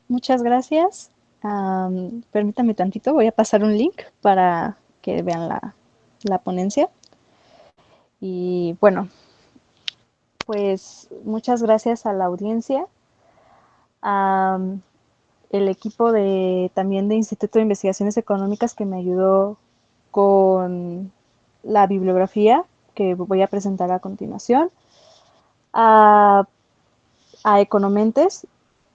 Muchas gracias. Permítame tantito, voy a pasar un link para que vean la ponencia. Y bueno, pues muchas gracias a la audiencia, al equipo también de Instituto de Investigaciones Económicas que me ayudó con la bibliografía que voy a presentar a continuación, a, a Economentes.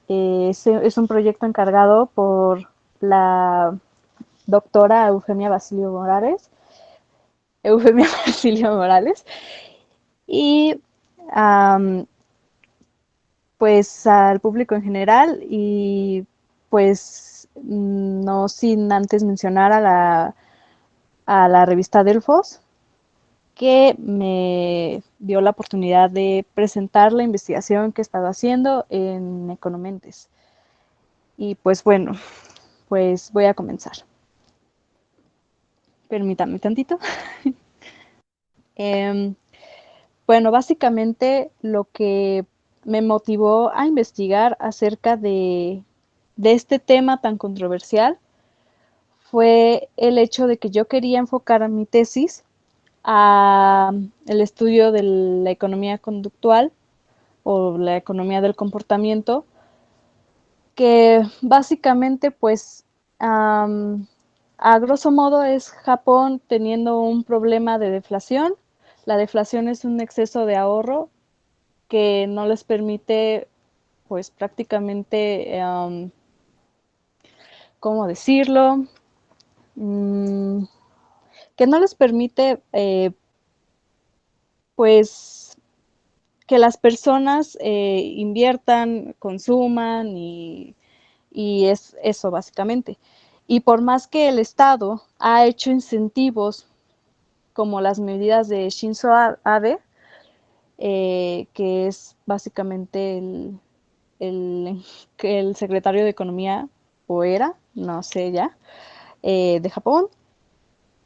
Es un proyecto encargado por la doctora Eufemia Basilio Morales, y um, pues al público en general, y pues no sin antes mencionar a la revista Delfos, que me dio la oportunidad de presentar la investigación que he estado haciendo en Economentes. Y pues bueno, pues voy a comenzar. Permítame tantito. Eh, bueno, básicamente lo que me motivó a investigar acerca de este tema tan controversial fue el hecho de que yo quería enfocar mi tesis a el estudio de la economía conductual o la economía del comportamiento, que básicamente pues a grosso modo es Japón teniendo un problema de deflación. La deflación es un exceso de ahorro que no les permite pues prácticamente, ¿cómo decirlo? Mm, que no les permite pues que las personas inviertan, consuman y es eso básicamente. Y por más que el Estado ha hecho incentivos como las medidas de Shinzo Abe, que es básicamente el secretario de Economía, o era, no sé ya, de Japón,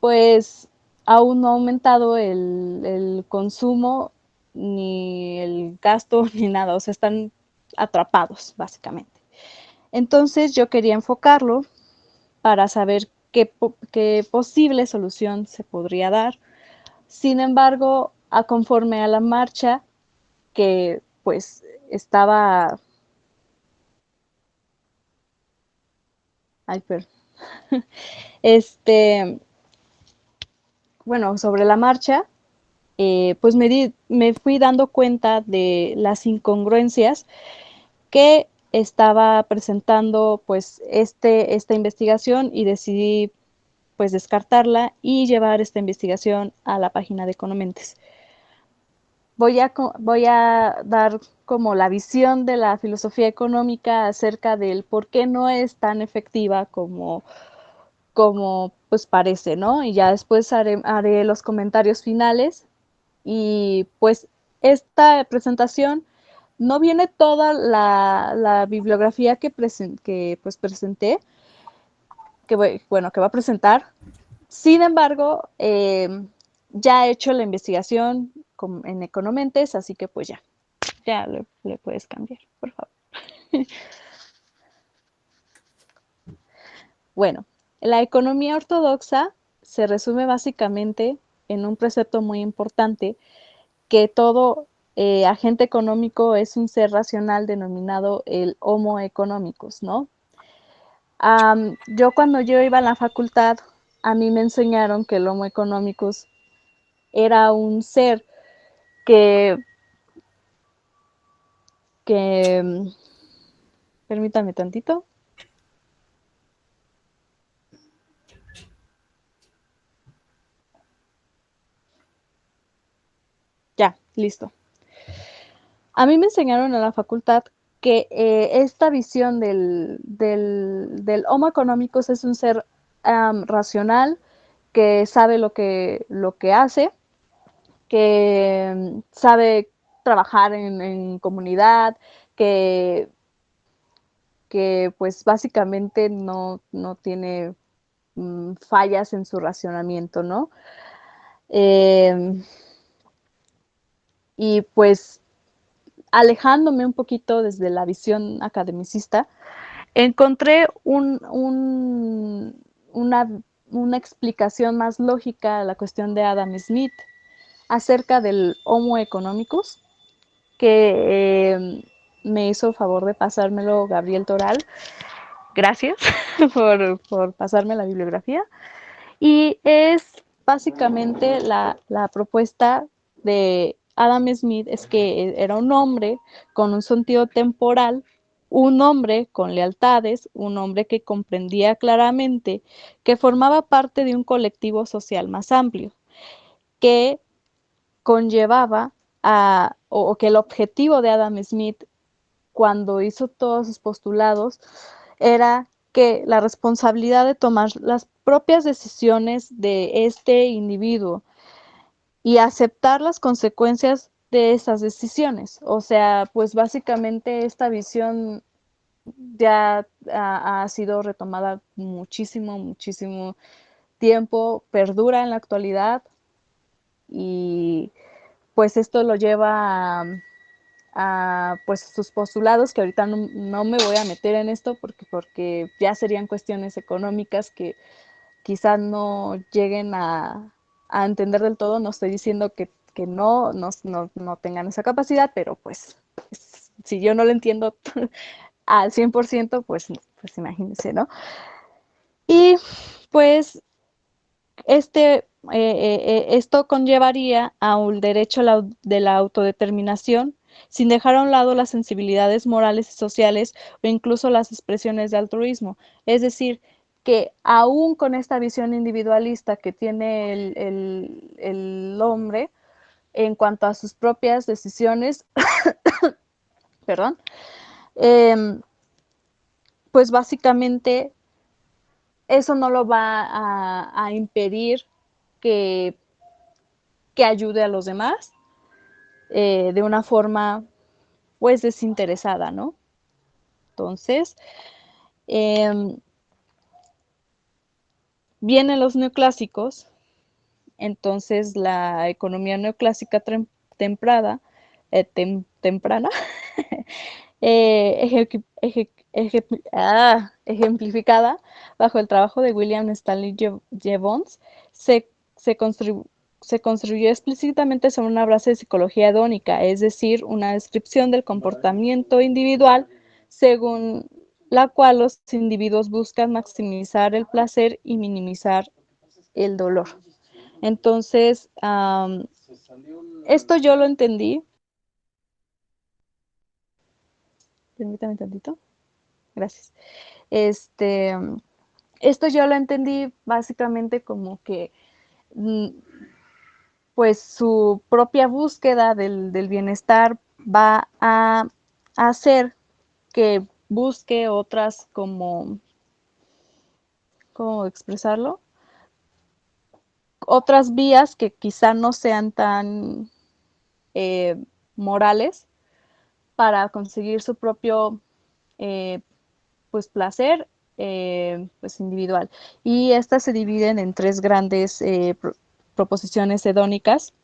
pues aún no ha aumentado el consumo, ni el gasto, ni nada, o sea, están atrapados, básicamente. Entonces yo quería enfocarlo para saber qué posible solución se podría dar. Sin embargo, a conforme a la marcha que pues estaba, ay, perdón, este, bueno, sobre la marcha, pues me fui dando cuenta de las incongruencias que estaba presentando pues esta investigación, y decidí pues descartarla y llevar esta investigación a la página de Economentes. Voy a dar como la visión de la filosofía económica acerca del por qué no es tan efectiva como pues parece, ¿no? Y ya después haré los comentarios finales. Y pues esta presentación no viene toda la bibliografía que pues presenté, que va a presentar. Sin embargo, ya he hecho la investigación en Economentes, así que pues ya le puedes cambiar, por favor. Bueno, la economía ortodoxa se resume básicamente en un precepto muy importante, que todo agente económico es un ser racional denominado el Homo economicus, ¿no? Cuando yo iba a la facultad, a mí me enseñaron que el Homo economicus era un ser que, que permítame tantito, ya, listo. A mí me enseñaron en la facultad que esta visión del Homo economicus es un ser racional, que sabe lo que hace, que sabe trabajar en comunidad, que, que pues básicamente no tiene fallas en su racionamiento, ¿no? Eh, Y pues alejándome un poquito desde la visión academicista, encontré una, una explicación más lógica a la cuestión de Adam Smith acerca del Homo economicus, que me hizo el favor de pasármelo Gabriel Toral. Gracias por pasarme la bibliografía. Y es básicamente la propuesta de Adam Smith es que era un hombre con un sentido temporal, un hombre con lealtades, un hombre que comprendía claramente que formaba parte de un colectivo social más amplio, que conllevaba o que el objetivo de Adam Smith cuando hizo todos sus postulados era que la responsabilidad de tomar las propias decisiones de este individuo y aceptar las consecuencias de esas decisiones. O sea, pues básicamente esta visión ya ha sido retomada muchísimo, muchísimo tiempo, perdura en la actualidad y pues esto lo lleva a pues sus postulados, que ahorita no me voy a meter en esto porque ya serían cuestiones económicas que quizás no lleguen a entender del todo. No estoy diciendo que no tengan esa capacidad, pero pues si yo no lo entiendo al 100%, pues imagínense, ¿no? Y pues esto conllevaría a un derecho de la autodeterminación, sin dejar a un lado las sensibilidades morales y sociales o incluso las expresiones de altruismo. Es decir, que aún con esta visión individualista que tiene el hombre en cuanto a sus propias decisiones, perdón, eh, pues básicamente eso no lo va a impedir que, que ayude a los demás de una forma pues desinteresada, ¿no? Entonces, eh, vienen los neoclásicos, entonces la economía neoclásica temprana, ejemplificada bajo el trabajo de William Stanley Jevons, se, se, constru se construyó explícitamente sobre una base de psicología hedónica, es decir, una descripción del comportamiento individual según la cual los individuos buscan maximizar el placer y minimizar el dolor. Entonces, esto yo lo entendí. Permítame tantito. Gracias. Este, esto yo lo entendí básicamente como que pues su propia búsqueda del bienestar va a hacer que busque otras como, ¿cómo expresarlo? Otras vías que quizá no sean tan morales para conseguir su propio pues placer pues individual. Y estas se dividen en tres grandes proposiciones hedónicas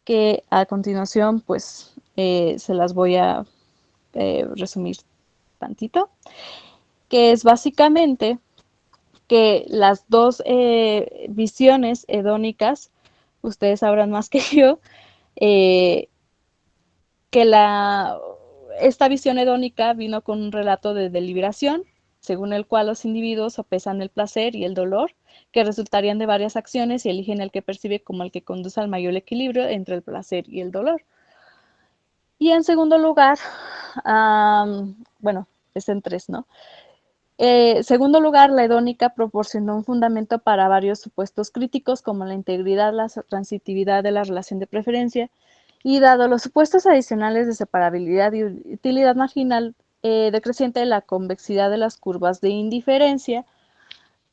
que a continuación pues se las voy a resumir tantito, que es básicamente que las dos visiones hedónicas, ustedes sabrán más que yo, eh, que esta visión hedónica vino con un relato de deliberación, según el cual los individuos sopesan el placer y el dolor, que resultarían de varias acciones y eligen el que percibe como el que conduce al mayor equilibrio entre el placer y el dolor. Y en segundo lugar, bueno, es en tres, ¿no? Segundo lugar, la hedónica proporcionó un fundamento para varios supuestos críticos como la integridad, la transitividad de la relación de preferencia, y dado los supuestos adicionales de separabilidad y utilidad marginal decreciente, la convexidad de las curvas de indiferencia,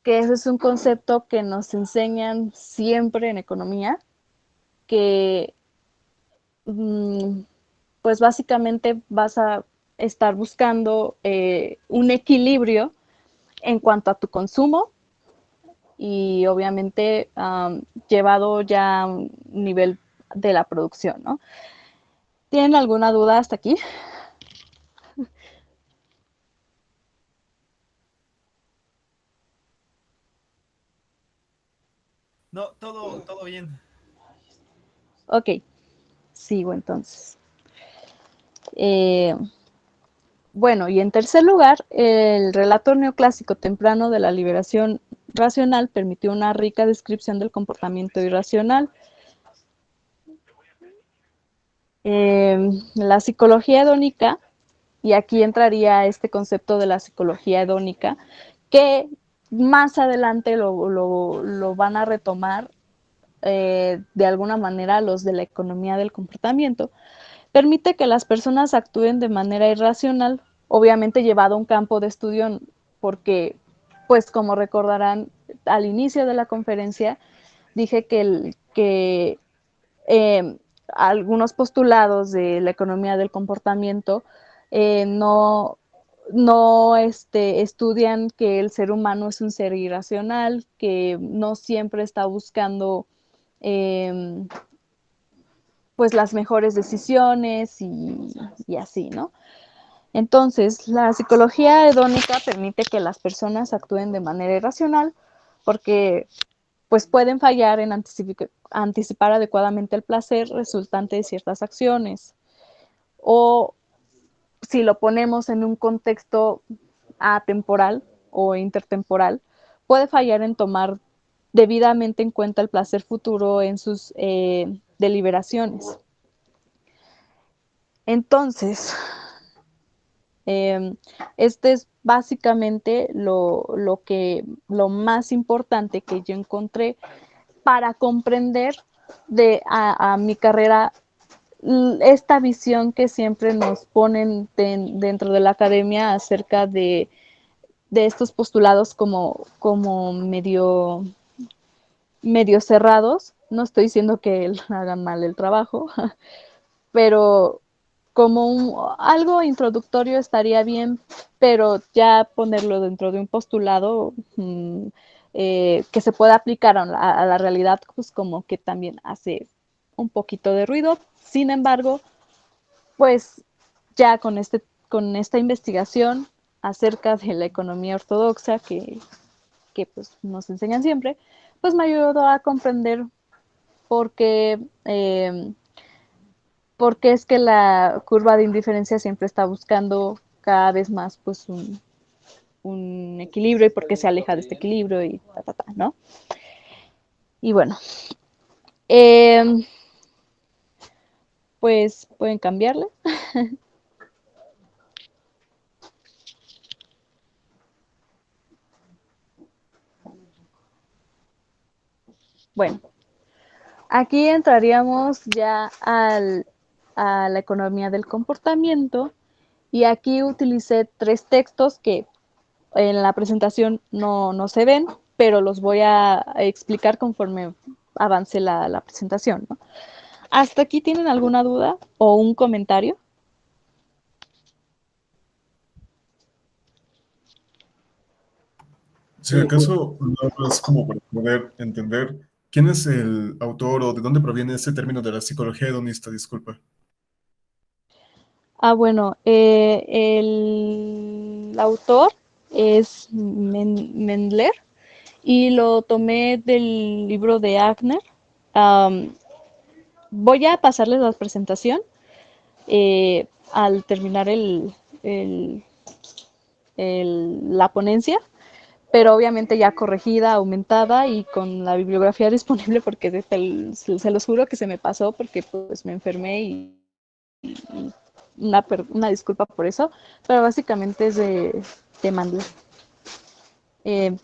que ese es un concepto que nos enseñan siempre en economía, que pues básicamente vas a estar buscando un equilibrio en cuanto a tu consumo y obviamente llevado ya a un nivel de la producción, ¿no? ¿Tienen alguna duda hasta aquí? No, todo bien. Ok, sigo entonces. Eh, bueno, y en tercer lugar, el relato neoclásico temprano de la liberación racional permitió una rica descripción del comportamiento irracional. La psicología hedónica, y aquí entraría este concepto de la psicología hedónica, que más adelante lo van a retomar de alguna manera los de la economía del comportamiento, permite que las personas actúen de manera irracional, obviamente llevado a un campo de estudio, porque, pues como recordarán al inicio de la conferencia, dije que algunos postulados de la economía del comportamiento no, no estudian que el ser humano es un ser irracional, que no siempre está buscando eh, pues las mejores decisiones y así, ¿no? Entonces, la psicología hedónica permite que las personas actúen de manera irracional porque pues pueden fallar en anticipar adecuadamente el placer resultante de ciertas acciones. O si lo ponemos en un contexto atemporal o intertemporal, puede fallar en tomar debidamente en cuenta el placer futuro en sus deliberaciones. Entonces, este es básicamente lo más importante que yo encontré para comprender a mi carrera esta visión que siempre nos ponen dentro de la academia acerca de estos postulados como medio cerrados. No estoy diciendo que hagan mal el trabajo, pero algo introductorio estaría bien, pero ya ponerlo dentro de un postulado que se pueda aplicar a la realidad, pues como que también hace un poquito de ruido. Sin embargo, pues ya con esta investigación acerca de la economía ortodoxa que pues, nos enseñan siempre, pues me ayudó a comprender por qué porque es que la curva de indiferencia siempre está buscando cada vez más pues un equilibrio y por qué se aleja de este equilibrio y ¿no? Y bueno, eh, pues pueden cambiarle. Bueno, aquí entraríamos ya a la economía del comportamiento y aquí utilicé tres textos que en la presentación no se ven, pero los voy a explicar conforme avance la presentación, ¿no? ¿Hasta aquí tienen alguna duda o un comentario? Si acaso, nada más como para poder entender, ¿quién es el autor o de dónde proviene ese término de la psicología hedonista? Disculpa. Bueno, el autor es Mendler y lo tomé del libro de Agner. Um, Voy a pasarles la presentación al terminar el, la ponencia, pero obviamente ya corregida, aumentada y con la bibliografía disponible porque se los juro que se me pasó porque pues me enfermé y una disculpa por eso, pero básicamente es de Mandler.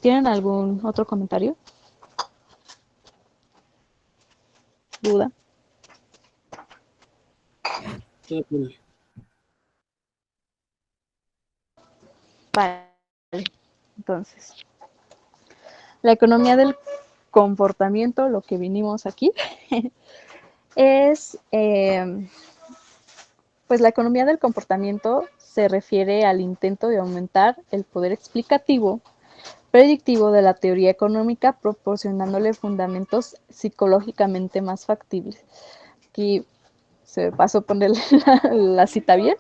¿Tienen algún otro comentario? ¿Duda? Vale, entonces, la economía del comportamiento, lo que vinimos aquí, es, pues la economía del comportamiento se refiere al intento de aumentar el poder explicativo predictivo de la teoría económica, proporcionándole fundamentos psicológicamente más factibles. Aquí se me pasó poner la cita bien,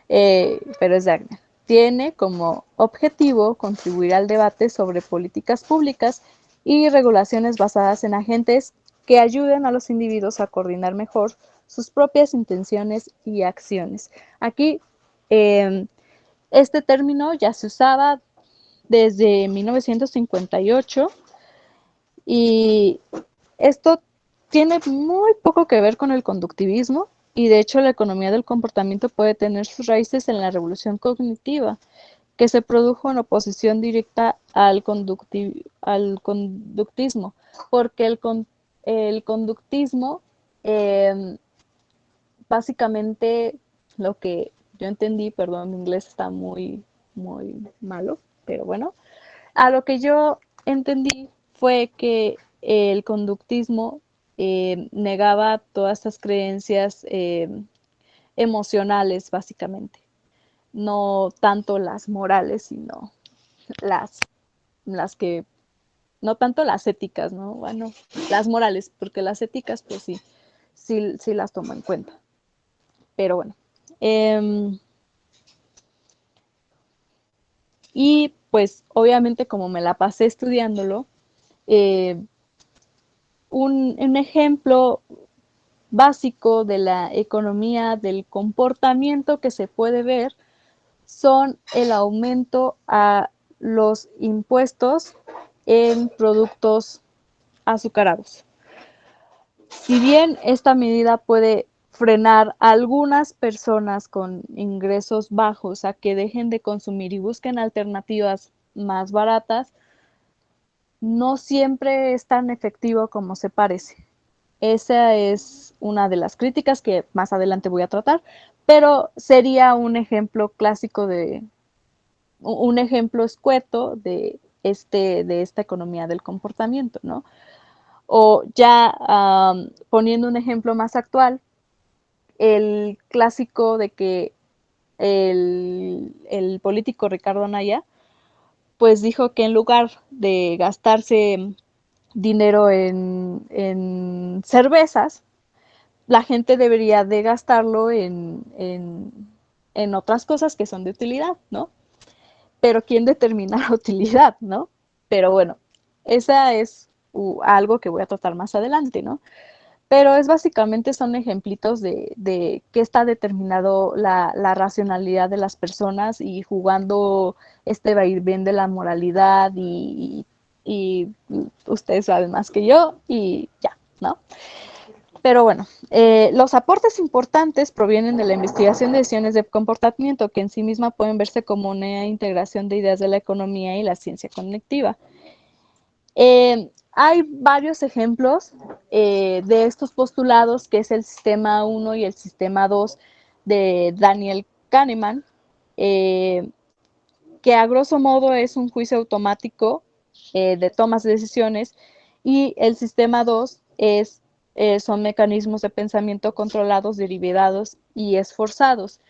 pero es Wagner. Tiene como objetivo contribuir al debate sobre políticas públicas y regulaciones basadas en agentes que ayuden a los individuos a coordinar mejor sus propias intenciones y acciones. Aquí, este término ya se usaba desde 1958 y esto tiene muy poco que ver con el conductivismo y de hecho la economía del comportamiento puede tener sus raíces en la revolución cognitiva que se produjo en oposición directa al conductismo, porque el conductismo, básicamente lo que yo entendí, perdón, mi inglés está muy malo, pero bueno, a lo que yo entendí fue que el conductismo negaba todas estas creencias emocionales, básicamente. No tanto las morales, sino las, las que, no tanto las éticas, ¿no? Bueno, las morales, porque las éticas, pues sí las tomo en cuenta. Pero bueno. Y pues obviamente como me la pasé estudiándolo, eh, un ejemplo básico de la economía del comportamiento que se puede ver son el aumento a los impuestos en productos azucarados. Si bien esta medida puede frenar a algunas personas con ingresos bajos a que dejen de consumir y busquen alternativas más baratas, no siempre es tan efectivo como se parece. Esa es una de las críticas que más adelante voy a tratar, pero sería un ejemplo clásico un ejemplo escueto de esta economía del comportamiento, ¿no? O ya poniendo un ejemplo más actual, el clásico de que el político Ricardo Anaya, pues dijo que en lugar de gastarse dinero en cervezas, la gente debería de gastarlo en otras cosas que son de utilidad, ¿no? Pero ¿quién determina la utilidad, no? Pero bueno, esa es algo que voy a tratar más adelante, ¿no? Pero es básicamente son ejemplitos de qué está determinado la racionalidad de las personas y jugando este vaivén de la moralidad y ustedes saben más que yo y ya, ¿no? Pero bueno, los aportes importantes provienen de la investigación de decisiones de comportamiento, que en sí misma pueden verse como una integración de ideas de la economía y la ciencia cognitiva. Hay varios ejemplos de estos postulados, que es el sistema 1 y el sistema 2 de Daniel Kahneman, que a grosso modo es un juicio automático de tomas de decisiones, y el sistema 2 son mecanismos de pensamiento controlados, derivados y esforzados.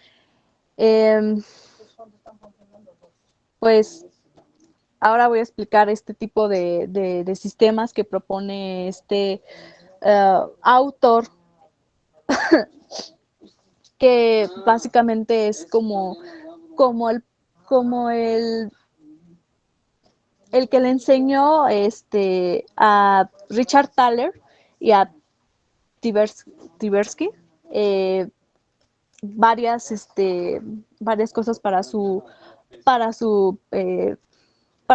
Pues ahora voy a explicar este tipo de sistemas que propone este autor, que básicamente es como el, como el que le enseñó a Richard Thaler y a Tversky varias, varias cosas para su para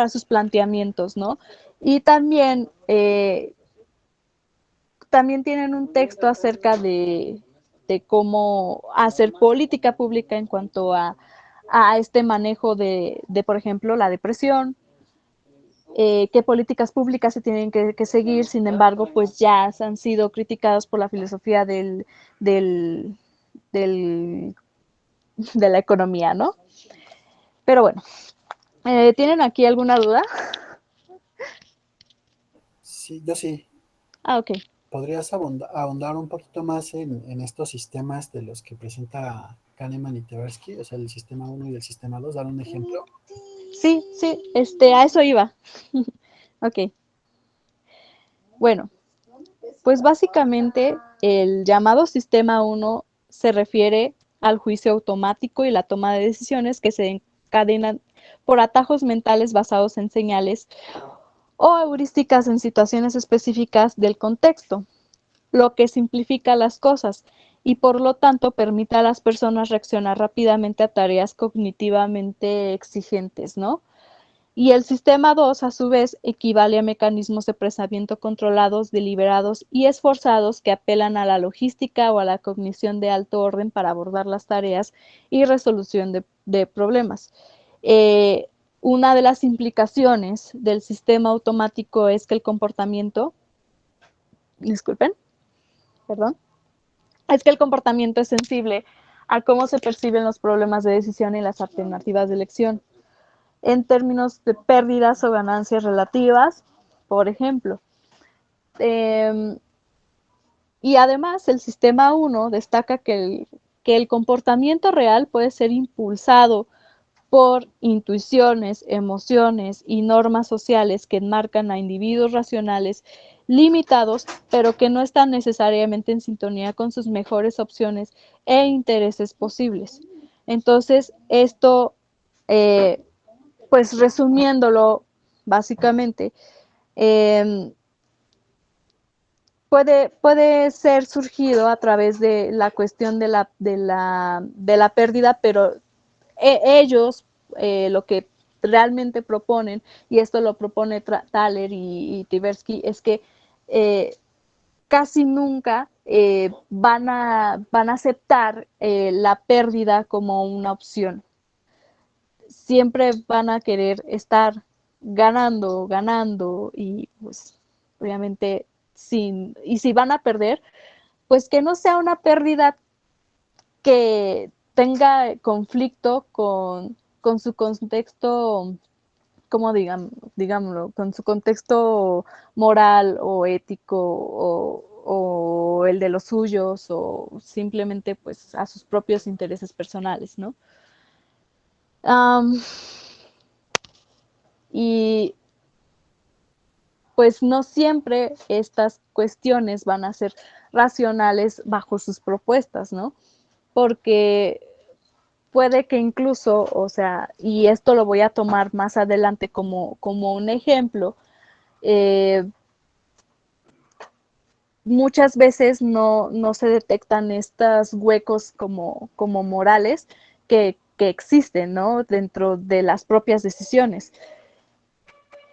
sus planteamientos, ¿no? Y también tienen un texto acerca de cómo hacer política pública en cuanto a este manejo por ejemplo, la depresión, qué políticas públicas se tienen que seguir, sin embargo, pues ya han sido criticados por la filosofía del, del, de la economía, ¿no? Pero bueno, ¿tienen aquí alguna duda? Sí, yo sí. Ah, ok. ¿Podrías ahondar un poquito más en estos sistemas de los que presenta Kahneman y Tversky? O sea, el sistema 1 y el sistema 2, dar un ejemplo. Sí, a eso iba. Ok. Bueno, Pues básicamente el llamado sistema 1 se refiere al juicio automático y la toma de decisiones que se encadenan por atajos mentales basados en señales o heurísticas en situaciones específicas del contexto, lo que simplifica las cosas y por lo tanto permite a las personas reaccionar rápidamente a tareas cognitivamente exigentes, ¿no? Y el sistema 2, a su vez, equivale a mecanismos de pensamiento controlados, deliberados y esforzados que apelan a la logística o a la cognición de alto orden para abordar las tareas y resolución de problemas. Una de las implicaciones del sistema automático es que el comportamiento, disculpen, perdón, es que el comportamiento es sensible a cómo se perciben los problemas de decisión y las alternativas de elección en términos de pérdidas o ganancias relativas, por ejemplo. Y además, el sistema 1 destaca que el comportamiento real puede ser impulsado por intuiciones, emociones y normas sociales que enmarcan a individuos racionales limitados, pero que no están necesariamente en sintonía con sus mejores opciones e intereses posibles. Entonces, esto, pues resumiéndolo básicamente, puede ser surgido a través de la cuestión de la pérdida, pero ellos lo que realmente proponen, y esto lo propone Thaler y Tversky, es que casi nunca van a aceptar la pérdida como una opción. Siempre van a querer estar ganando y pues obviamente y si van a perder, pues que no sea una pérdida que tenga conflicto con su contexto, como digámoslo, con su contexto moral o ético o el de los suyos o simplemente pues a sus propios intereses personales, ¿no? Y pues no siempre estas cuestiones van a ser racionales bajo sus propuestas, ¿no? Porque puede que incluso, o sea, y esto lo voy a tomar más adelante como un ejemplo, muchas veces no se detectan estos huecos como morales que existen, ¿no? Dentro de las propias decisiones.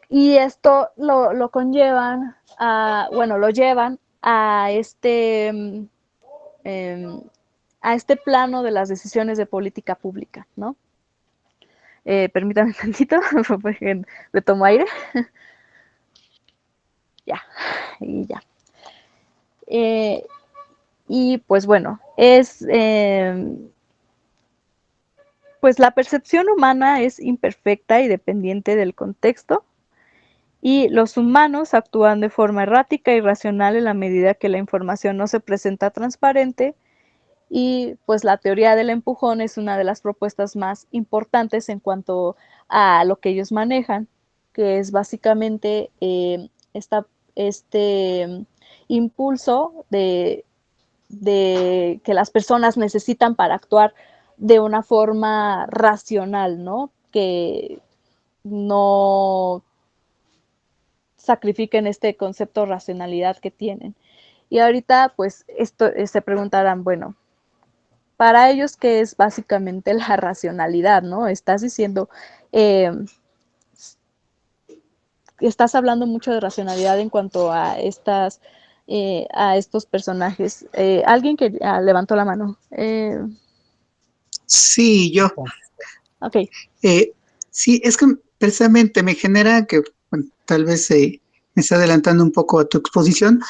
Y esto lo conllevan lo llevan a este plano de las decisiones de política pública, ¿no? Permítanme tantito, porque me tomo aire. Ya, y ya. Y pues bueno, pues la percepción humana es imperfecta y dependiente del contexto, y los humanos actúan de forma errática y irracional en la medida que la información no se presenta transparente, y pues la teoría del empujón es una de las propuestas más importantes en cuanto a lo que ellos manejan, que es básicamente este impulso de que las personas necesitan para actuar de una forma racional, ¿no? Que no sacrifiquen este concepto de racionalidad que tienen. Y ahorita, pues, se preguntarán, bueno, para ellos, ¿qué es básicamente la racionalidad, no? Estás diciendo, estás hablando mucho de racionalidad en cuanto a estos personajes. Alguien que levantó la mano. Sí, yo. Ok. Sí, es que precisamente me genera que bueno, tal vez me está adelantando un poco a tu exposición.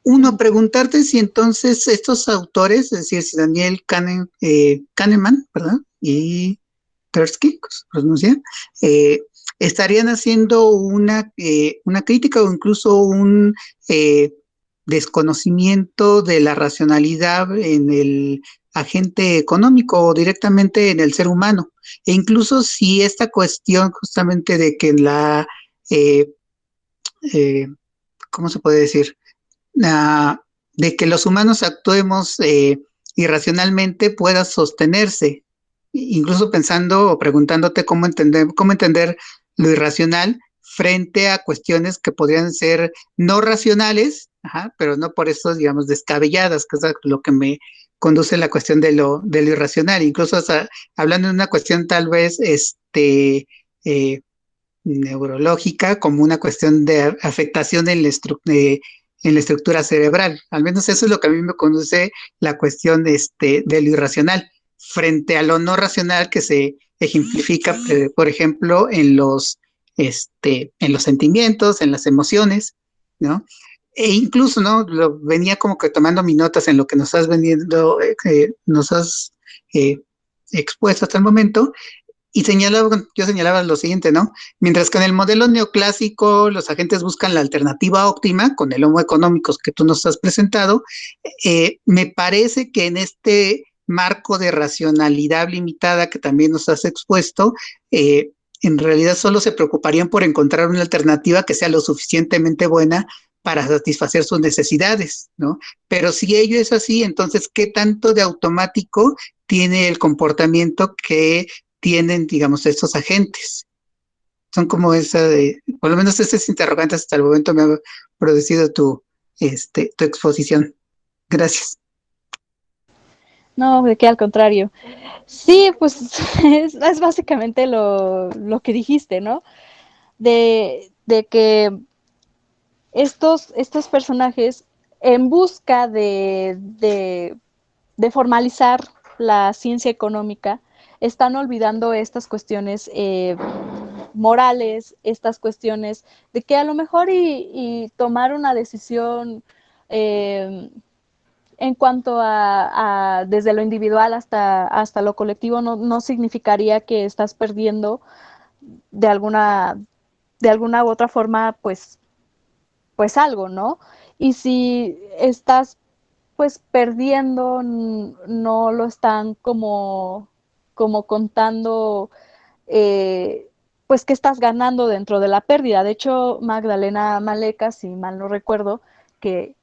Uno, preguntarte si entonces estos autores, es decir, si Daniel Kahneman, ¿verdad? Y Tversky, se pronuncia, estarían haciendo una crítica o incluso un desconocimiento de la racionalidad en el agente económico o directamente en el ser humano. E incluso si esta cuestión justamente de que ¿cómo se puede decir? de que los humanos actuemos irracionalmente pueda sostenerse, incluso pensando o preguntándote cómo entender lo irracional frente a cuestiones que podrían ser no racionales, ajá, pero no por eso, digamos, descabelladas, que es lo que me conduce a la cuestión de lo irracional, incluso hasta, hablando de una cuestión tal vez neurológica, como una cuestión de afectación en la estructura cerebral. Al menos eso es lo que a mí me conduce la cuestión de lo irracional, frente a lo no racional que se ejemplifica, por ejemplo, en los sentimientos, en las emociones, ¿no? E incluso, ¿no? Venía como que tomando mis notas en lo que nos has venido, nos has eh, expuesto hasta el momento, y yo señalaba lo siguiente, ¿no? Mientras que en el modelo neoclásico los agentes buscan la alternativa óptima con el homo económicos que tú nos has presentado, me parece que en este marco de racionalidad limitada que también nos has expuesto, en realidad solo se preocuparían por encontrar una alternativa que sea lo suficientemente buena para satisfacer sus necesidades, ¿no? Pero si ello es así, entonces, ¿qué tanto de automático tiene el comportamiento que tienen, digamos, estos agentes? Son como por lo menos esas interrogantes hasta el momento me ha producido tu exposición. Gracias. No, de qué, al contrario. Sí, pues es básicamente lo que dijiste, ¿no? De que estos personajes, en busca de formalizar la ciencia económica, están olvidando estas cuestiones morales, estas cuestiones de que a lo mejor y tomar una decisión en cuanto a desde lo individual hasta lo colectivo no significaría que estás perdiendo de alguna u otra forma pues algo, ¿no? Y si estás pues perdiendo, no lo están como contando, pues que estás ganando dentro de la pérdida. De hecho, Magdalena Maleca, si mal no recuerdo, que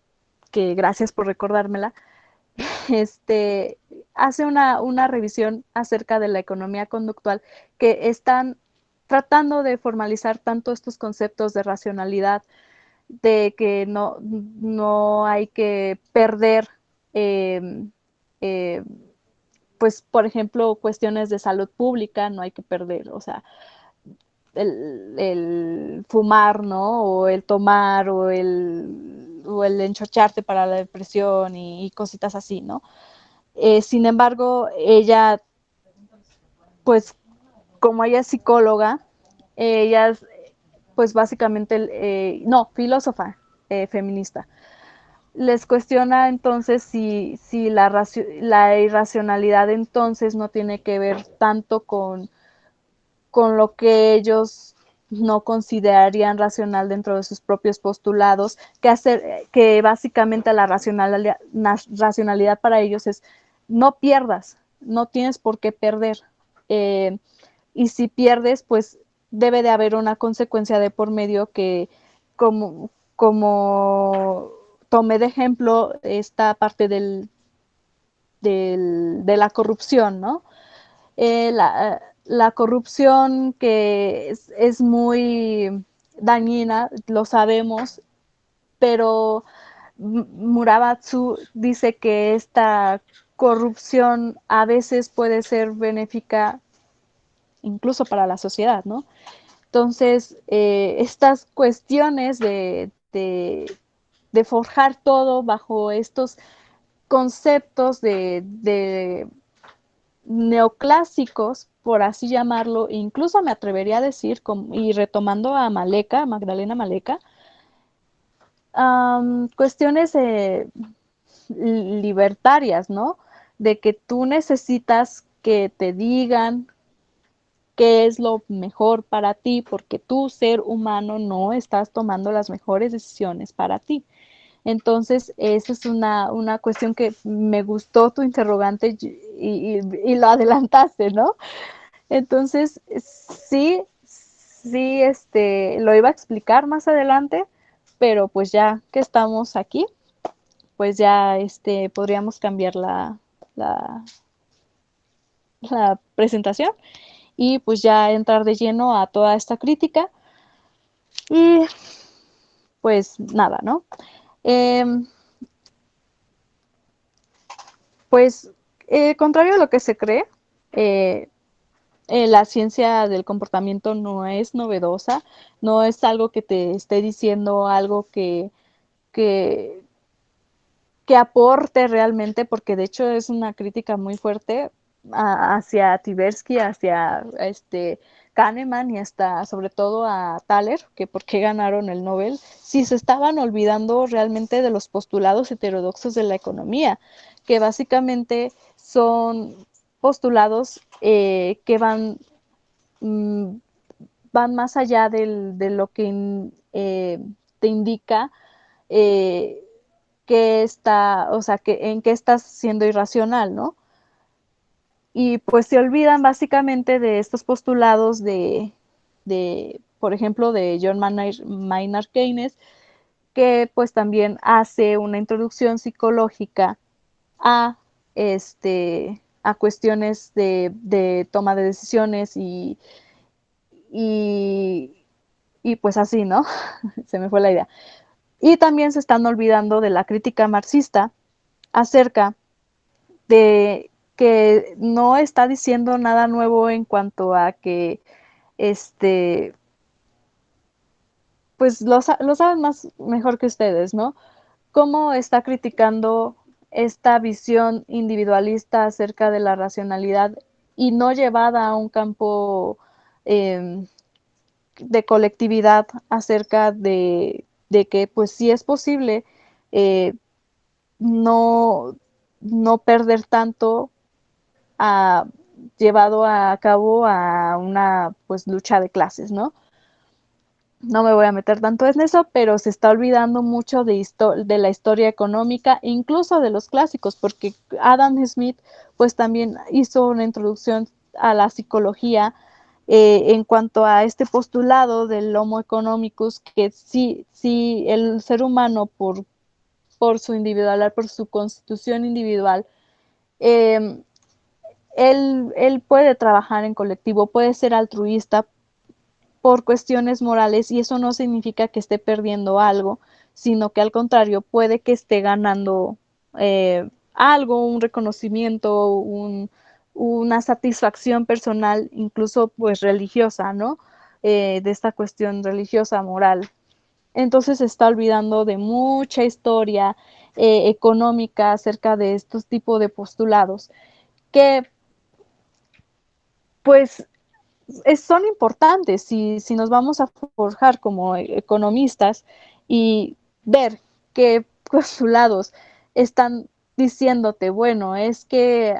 gracias por recordármela, hace una revisión acerca de la economía conductual, que están tratando de formalizar tanto estos conceptos de racionalidad, de que no hay que perder, eh, pues, por ejemplo, cuestiones de salud pública, no hay que perder, o sea, el fumar, ¿no? O el tomar, o el enchocharte para la depresión y cositas así, ¿no? Sin embargo, ella, pues, como ella es psicóloga, ella es, pues, básicamente, no, filósofa feminista. Les cuestiona entonces si la irracionalidad entonces no tiene que ver tanto con lo que ellos no considerarían racional dentro de sus propios postulados, que básicamente la racionalidad para ellos es no pierdas, no tienes por qué perder. Y si pierdes, pues debe de haber una consecuencia de por medio que, como tomé de ejemplo esta parte de la corrupción, ¿no? La corrupción que es muy dañina, lo sabemos, pero Murabatsu dice que esta corrupción a veces puede ser benéfica incluso para la sociedad, ¿no? Entonces, estas cuestiones de forjar todo bajo estos conceptos de neoclásicos, por así llamarlo, incluso me atrevería a decir, y retomando a Maleca, Magdalena Maleca, cuestiones libertarias, ¿no? De que tú necesitas que te digan qué es lo mejor para ti, porque tú, ser humano, no estás tomando las mejores decisiones para ti. Entonces, esa es una cuestión que me gustó tu interrogante y lo adelantaste, ¿no? Entonces, sí, sí, lo iba a explicar más adelante, pero pues ya que estamos aquí, pues ya podríamos cambiar la presentación y pues ya entrar de lleno a toda esta crítica. Y pues nada, ¿no? Pues contrario a lo que se cree, la ciencia del comportamiento no es novedosa, no es algo que te esté diciendo algo que, que aporte realmente, porque de hecho es una crítica muy fuerte hacia Tversky, hacia Kahneman y hasta sobre todo a Thaler, que por qué ganaron el Nobel, si se estaban olvidando realmente de los postulados heterodoxos de la economía, que básicamente son postulados que van más allá de lo que te indica o sea, en qué estás siendo irracional, ¿no? Y pues se olvidan básicamente de estos postulados por ejemplo, de John Maynard Keynes, que pues también hace una introducción psicológica a, a cuestiones de toma de decisiones y, y pues así, ¿no? Se me fue la idea. Y también se están olvidando de la crítica marxista acerca de que no está diciendo nada nuevo en cuanto a que pues lo saben mejor que ustedes, ¿no? Cómo está criticando esta visión individualista acerca de la racionalidad y no llevada a un campo de colectividad acerca de que pues sí es posible eh, no, no perder tanto llevado a cabo a una pues lucha de clases, ¿no? No me voy a meter tanto en eso, pero se está olvidando mucho de la historia económica, incluso de los clásicos, porque Adam Smith pues también hizo una introducción a la psicología en cuanto a este postulado del Homo economicus, que sí el ser humano por su individualidad, por su constitución individual, él puede trabajar en colectivo, puede ser altruista por cuestiones morales y eso no significa que esté perdiendo algo, sino que al contrario puede que esté ganando algo, un reconocimiento, una satisfacción personal, incluso pues religiosa, ¿no? De esta cuestión religiosa, moral. Entonces se está olvidando de mucha historia económica acerca de estos tipos de postulados que pues son importantes si nos vamos a forjar como economistas y ver qué postulados están diciéndote, bueno, es que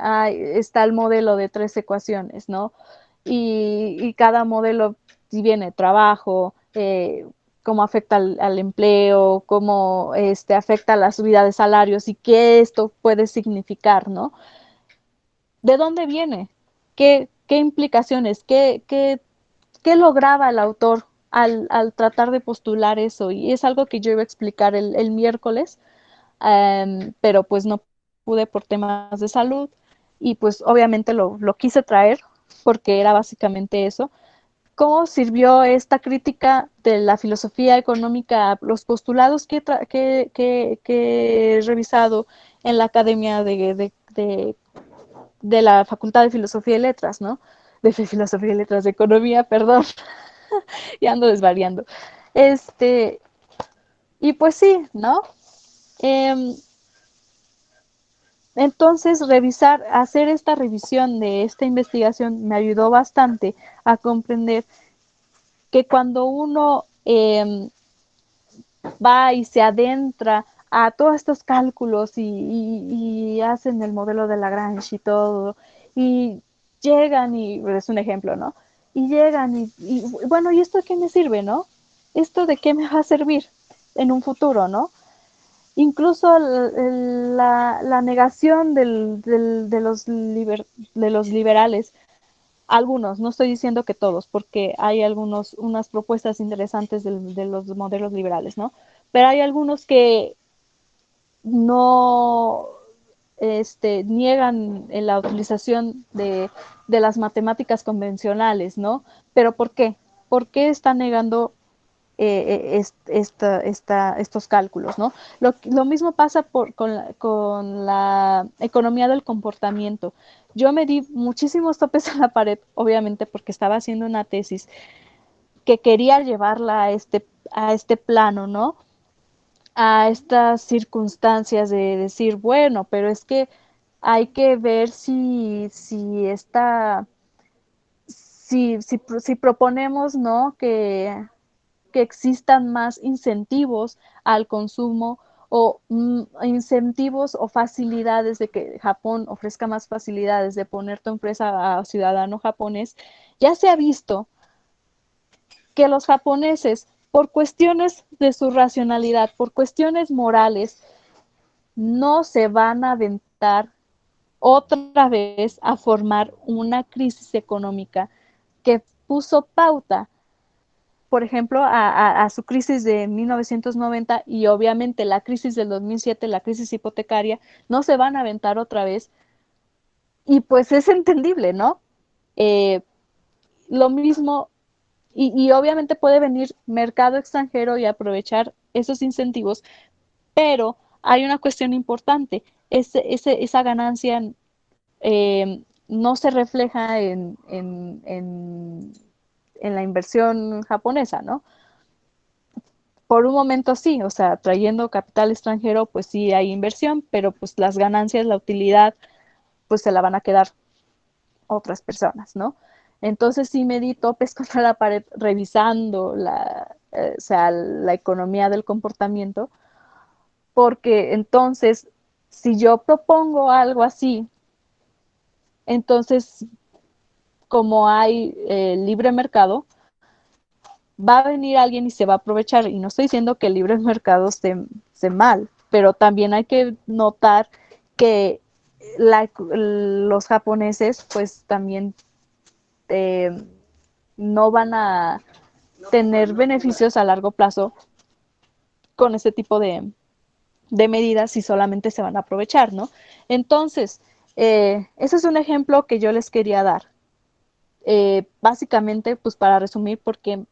está el modelo de 3 ecuaciones, ¿no? Y cada modelo viene trabajo, cómo afecta al empleo, cómo afecta la subida de salarios y qué esto puede significar, ¿no? ¿De dónde viene? ¿Qué implicaciones? ¿Qué lograba el autor al tratar de postular eso? Y es algo que yo iba a explicar el miércoles, pero pues no pude por temas de salud y pues obviamente lo quise traer porque era básicamente eso. ¿Cómo sirvió esta crítica de la filosofía económica, los postulados que he revisado en la Academia de la Facultad de Filosofía y Letras, ¿no? De Filosofía y Letras, de Economía, perdón, ya ando desvariando. Y pues sí, ¿no? Entonces, hacer esta revisión de esta investigación me ayudó bastante a comprender que cuando uno va y se adentra a todos estos cálculos y hacen el modelo de Lagrange y todo, y llegan y, es un ejemplo, ¿no? Y llegan y bueno, ¿y esto de qué me sirve, no? ¿Esto de qué me va a servir en un futuro, no? Incluso la negación de los liberales, algunos, no estoy diciendo que todos, porque hay unas propuestas interesantes de los modelos liberales, ¿no? Pero hay algunos que no niegan la utilización de las matemáticas convencionales, ¿no? Pero ¿por qué? ¿Por qué están negando estos cálculos, ¿no? Lo mismo pasa con la economía del comportamiento. Yo me di muchísimos topes a la pared, obviamente, porque estaba haciendo una tesis que quería llevarla a este plano, ¿no? A estas circunstancias de decir, bueno, pero es que hay que ver si proponemos, ¿no? Que existan más incentivos al consumo o incentivos o facilidades de que Japón ofrezca más facilidades de poner tu empresa a ciudadano japonés, ya se ha visto que los japoneses, por cuestiones de su racionalidad, por cuestiones morales, no se van a aventar otra vez a formar una crisis económica que puso pauta, por ejemplo, a su crisis de 1990 y obviamente la crisis del 2007, la crisis hipotecaria, no se van a aventar otra vez. Y pues es entendible, ¿no? Lo mismo, y obviamente puede venir mercado extranjero y aprovechar esos incentivos, pero hay una cuestión importante, esa ganancia no se refleja en la inversión japonesa, ¿no? Por un momento sí, o sea, trayendo capital extranjero, pues sí hay inversión, pero pues las ganancias, la utilidad, pues se la van a quedar otras personas, ¿no? Entonces sí me di topes contra la pared revisando o sea, la economía del comportamiento, porque entonces, si yo propongo algo así, entonces, como hay libre mercado, va a venir alguien y se va a aprovechar. Y no estoy diciendo que el libre mercado esté mal, pero también hay que notar que los japoneses pues también no van a tener beneficios a largo plazo con este tipo de medidas si solamente se van a aprovechar, ¿no? Entonces, ese es un ejemplo que yo les quería dar. Básicamente, pues para resumir, porque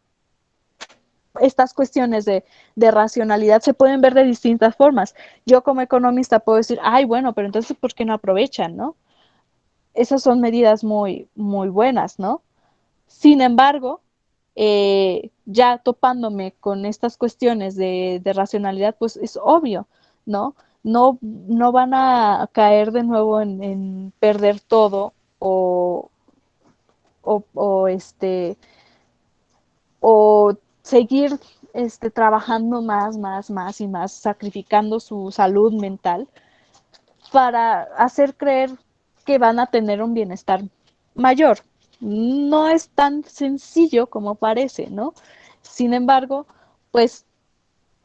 estas cuestiones de racionalidad se pueden ver de distintas formas. Yo como economista puedo decir, ay, bueno, pero entonces, ¿por qué no aprovechan, no? Esas son medidas muy, muy buenas, ¿no? Sin embargo, ya topándome con estas cuestiones de racionalidad, pues es obvio, ¿no? No van a caer de nuevo en perder todo o, o, este, o seguir trabajando más y más, sacrificando su salud mental para hacer creer que van a tener un bienestar mayor. No es tan sencillo como parece, ¿no? Sin embargo, pues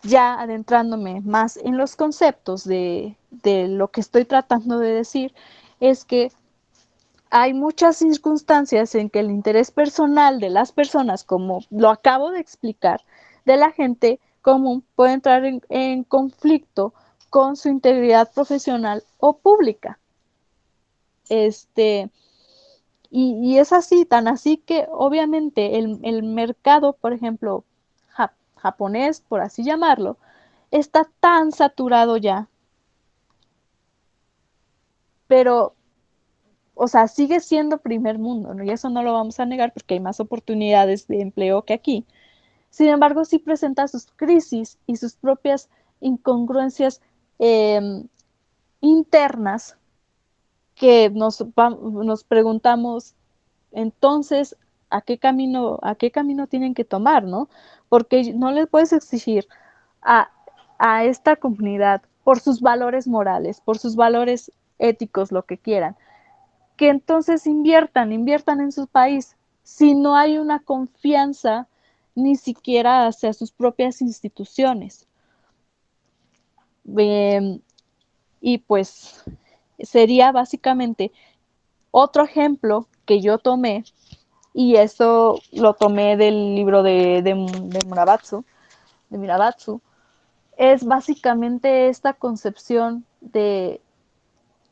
ya adentrándome más en los conceptos de lo que estoy tratando de decir, es que hay muchas circunstancias en que el interés personal de las personas, como lo acabo de explicar, de la gente común, puede entrar en conflicto con su integridad profesional o pública. Y es así, tan así que obviamente el mercado, por ejemplo, japonés, por así llamarlo, está tan saturado ya, pero o sea, sigue siendo primer mundo, ¿no? Y eso no lo vamos a negar porque hay más oportunidades de empleo que aquí. Sin embargo, sí presenta sus crisis y sus propias incongruencias eh, internas que nos preguntamos entonces a qué camino tienen que tomar, ¿no? Porque no le puedes exigir a, a esta comunidad por sus valores morales, por sus valores éticos, lo que quieran, que entonces inviertan en su país, si no hay una confianza ni siquiera hacia sus propias instituciones. Eh, y pues sería básicamente otro ejemplo que yo tomé, y eso lo tomé del libro de Murabatsu, es básicamente esta concepción de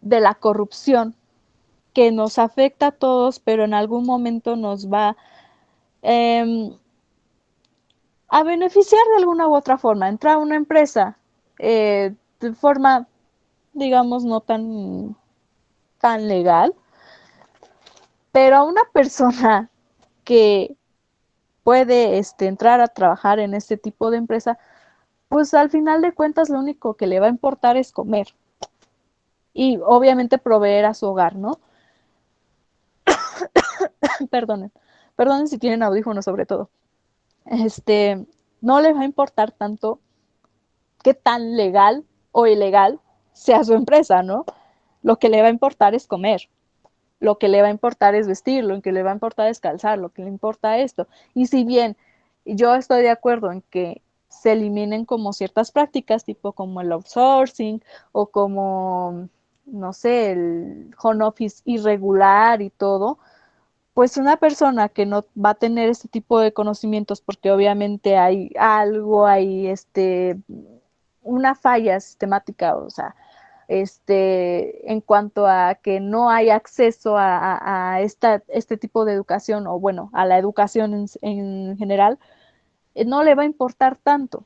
la corrupción que nos afecta a todos, pero en algún momento nos va a beneficiar de alguna u otra forma. Entra a una empresa de forma, digamos, no tan legal, pero a una persona que puede entrar a trabajar en este tipo de empresa, pues al final de cuentas lo único que le va a importar es comer y obviamente proveer a su hogar, ¿no? Perdonen, perdonen si tienen audífonos sobre todo. No les va a importar tanto qué tan legal o ilegal sea su empresa, ¿no? Lo que le va a importar es comer, lo que le va a importar es vestir, lo que le va a importar es calzar, lo que le importa esto. Y si bien yo estoy de acuerdo en que se eliminen como ciertas prácticas, tipo como el outsourcing o como, no sé, el home office irregular y todo, pues una persona que no va a tener este tipo de conocimientos, porque obviamente hay algo, hay una falla sistemática, o sea, en cuanto a que no hay acceso a este tipo de educación, o bueno, a la educación en general, no le va a importar tanto.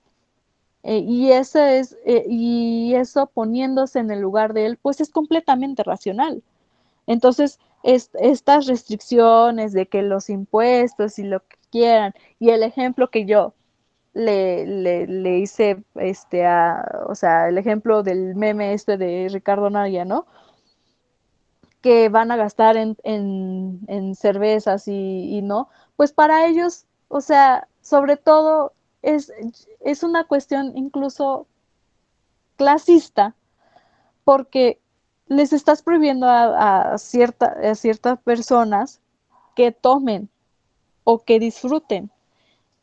Y eso poniéndose en el lugar de él, pues es completamente racional. Entonces, estas restricciones de que los impuestos y lo que quieran, y el ejemplo que yo le hice, o sea, el ejemplo del meme de Ricardo Naya, ¿no? Que van a gastar en cervezas y no, pues para ellos, o sea, sobre todo es una cuestión incluso clasista, porque les estás prohibiendo a ciertas personas que tomen o que disfruten.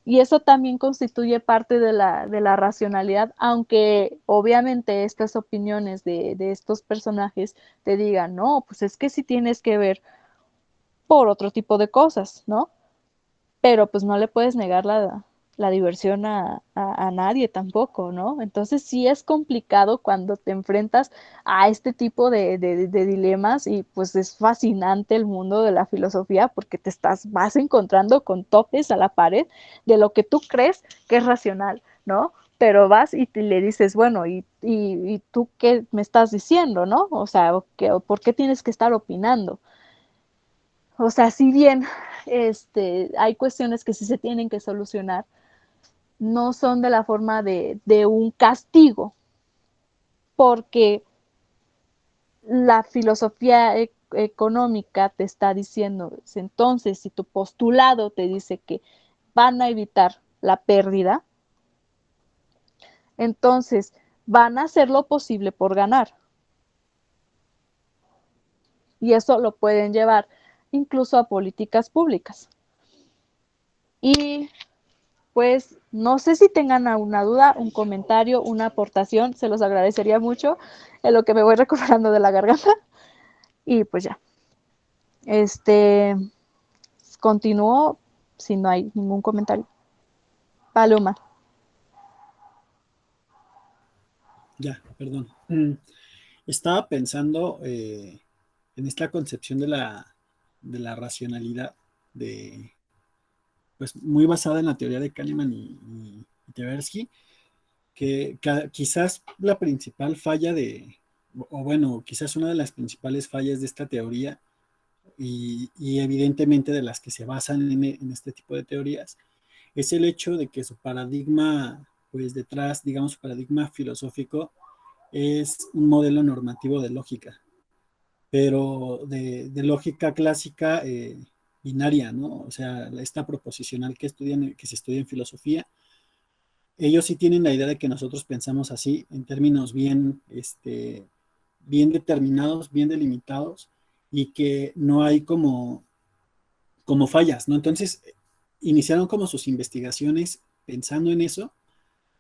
Y eso también constituye parte de la racionalidad, aunque obviamente estas opiniones de estos personajes te digan, no, pues es que sí tienes que ver por otro tipo de cosas, ¿no? Pero pues no le puedes negar la diversión a nadie tampoco, ¿no? Entonces sí es complicado cuando te enfrentas a este tipo de dilemas y pues es fascinante el mundo de la filosofía porque vas encontrando con topes a la pared de lo que tú crees que es racional, ¿no? Pero vas y le dices, bueno, ¿y tú qué me estás diciendo, no? O sea, ¿por qué tienes que estar opinando? O sea, si bien hay cuestiones que sí se tienen que solucionar, no son de la forma de un castigo, porque la filosofía económica te está diciendo, entonces, si tu postulado te dice que van a evitar la pérdida, entonces van a hacer lo posible por ganar. Y eso lo pueden llevar incluso a políticas públicas. Y pues no sé si tengan alguna duda, un comentario, una aportación, se los agradecería mucho en lo que me voy recuperando de la garganta. Y pues ya, este, continúo si no hay ningún comentario. Paloma. Ya, perdón. Estaba pensando en esta concepción de la racionalidad, pues muy basada en la teoría de Kahneman y Tversky, que quizás la principal falla o bueno, quizás una de las principales fallas de esta teoría y evidentemente de las que se basan en este tipo de teorías, es el hecho de que su paradigma, pues detrás, digamos, su paradigma filosófico es un modelo normativo de lógica, pero de lógica clásica binaria, ¿no? O sea, esta proposicional que se estudia en filosofía, ellos sí tienen la idea de que nosotros pensamos así, en términos bien, bien determinados, bien delimitados, y que no hay como fallas, ¿no? Entonces, iniciaron como sus investigaciones pensando en eso,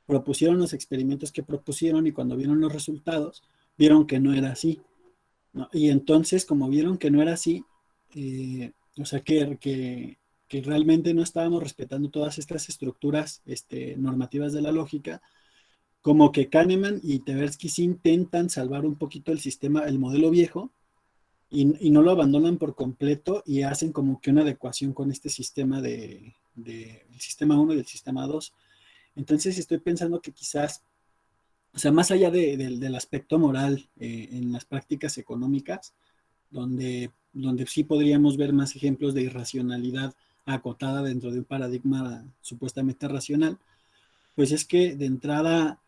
propusieron los experimentos que propusieron y cuando vieron los resultados, vieron que no era así, ¿no? Y entonces, como vieron que no era así, o sea, que realmente no estábamos respetando todas estas estructuras normativas de la lógica, como que Kahneman y Tversky sí intentan salvar un poquito el sistema, el modelo viejo, y no lo abandonan por completo y hacen como que una adecuación con este sistema del sistema 1 y el sistema 2. Entonces estoy pensando que quizás, o sea, más allá del aspecto moral en las prácticas económicas, donde sí podríamos ver más ejemplos de irracionalidad acotada dentro de un paradigma supuestamente racional, pues es que de entrada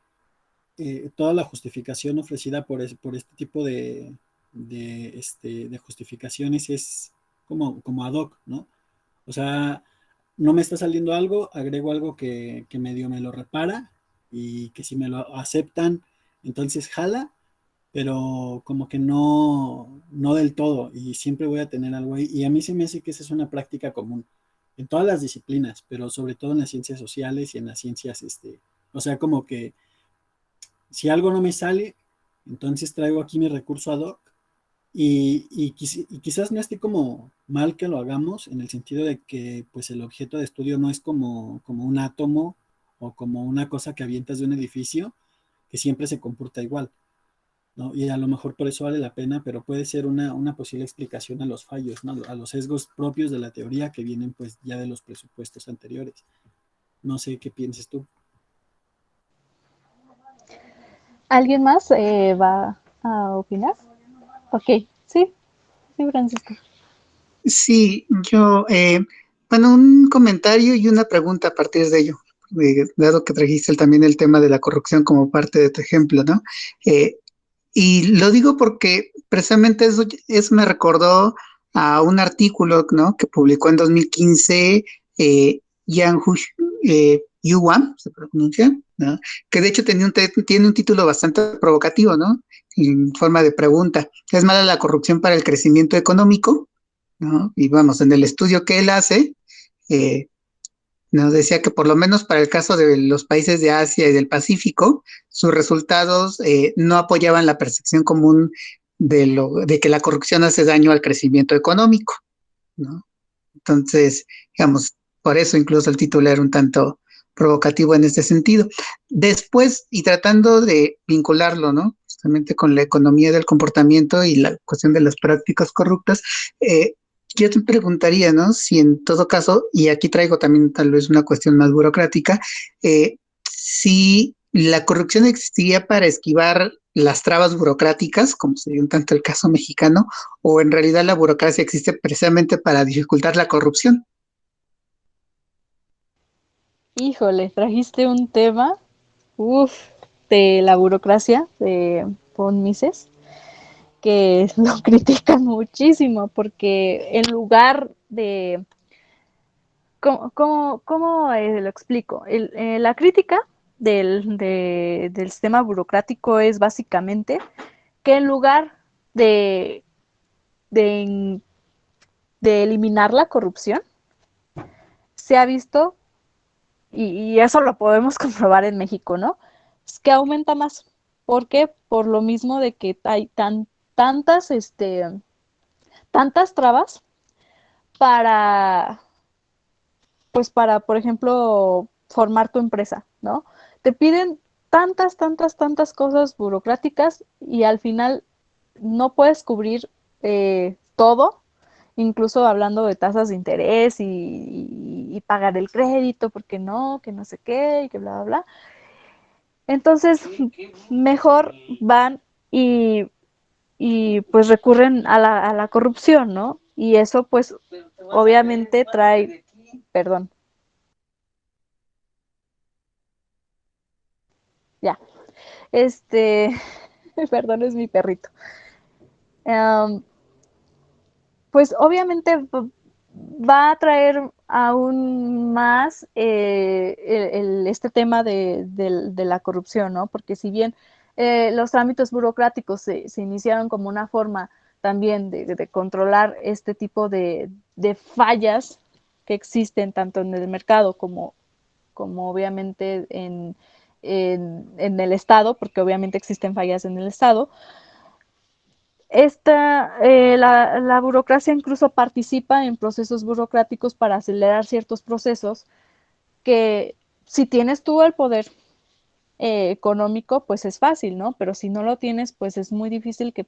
toda la justificación ofrecida por este tipo de justificaciones es como ad hoc, ¿no? O sea, no me está saliendo algo, agrego algo que medio me lo repara y que si me lo aceptan, entonces jala, pero como que no del todo y siempre voy a tener algo ahí. Y a mí se me hace que esa es una práctica común en todas las disciplinas, pero sobre todo en las ciencias sociales y en las ciencias, o sea, como que si algo no me sale, entonces traigo aquí mi recurso ad hoc y quizás no esté como mal que lo hagamos en el sentido de que pues el objeto de estudio no es como un átomo o como una cosa que avientas de un edificio que siempre se comporta igual, ¿no? Y a lo mejor por eso vale la pena, pero puede ser una posible explicación a los fallos, ¿no? A los sesgos propios de la teoría que vienen pues ya de los presupuestos anteriores. No sé qué pienses tú. ¿Alguien más va a opinar? Ok, sí, sí, Francisco. Sí, yo, bueno, un comentario y una pregunta a partir de ello, dado que trajiste también el tema de la corrupción como parte de tu ejemplo, ¿no? Eh, y lo digo porque precisamente eso me recordó a un artículo, ¿no? Que publicó en 2015 Yang Yuan, se pronuncia, ¿no? Que de hecho tiene un título bastante provocativo, ¿no? En forma de pregunta. ¿Es mala la corrupción para el crecimiento económico? ¿No? Y vamos, en el estudio que él hace, eh, nos decía que por lo menos para el caso de los países de Asia y del Pacífico, sus resultados no apoyaban la percepción común de que la corrupción hace daño al crecimiento económico, ¿no? Entonces, digamos, por eso incluso el título era un tanto provocativo en este sentido. Después, y tratando de vincularlo, ¿no? Justamente con la economía del comportamiento y la cuestión de las prácticas corruptas, eh, yo te preguntaría, ¿no? Si en todo caso, y aquí traigo también tal vez una cuestión más burocrática, si la corrupción existiría para esquivar las trabas burocráticas, como sería un tanto el caso mexicano, o en realidad la burocracia existe precisamente para dificultar la corrupción. Híjole, trajiste un tema, uff, de la burocracia de von Mises, que lo critican muchísimo porque en lugar de... ¿Cómo lo explico? La crítica del sistema burocrático es básicamente que en lugar de, de, de eliminar la corrupción, se ha visto, y eso lo podemos comprobar en México, ¿no? Es que aumenta más. ¿Por qué? Por lo mismo de que hay tantas, tantas trabas para, pues para, por ejemplo, formar tu empresa, ¿no? Te piden tantas cosas burocráticas y al final no puedes cubrir todo, incluso hablando de tasas de interés y pagar el crédito, porque no, que no sé qué, y que bla, bla, bla. Entonces, mejor van y pues recurren a la corrupción, ¿no? Y eso pues obviamente trae, perdón, ya, este, perdón, es mi perrito. Um, pues obviamente va a traer aún más este tema de la corrupción, ¿no? Porque si bien los trámites burocráticos se iniciaron como una forma también de controlar este tipo de fallas que existen tanto en el mercado como obviamente en el Estado, porque obviamente existen fallas en el Estado, la burocracia incluso participa en procesos burocráticos para acelerar ciertos procesos que si tienes tú el poder económico, pues es fácil, ¿no? Pero si no lo tienes, pues es muy difícil que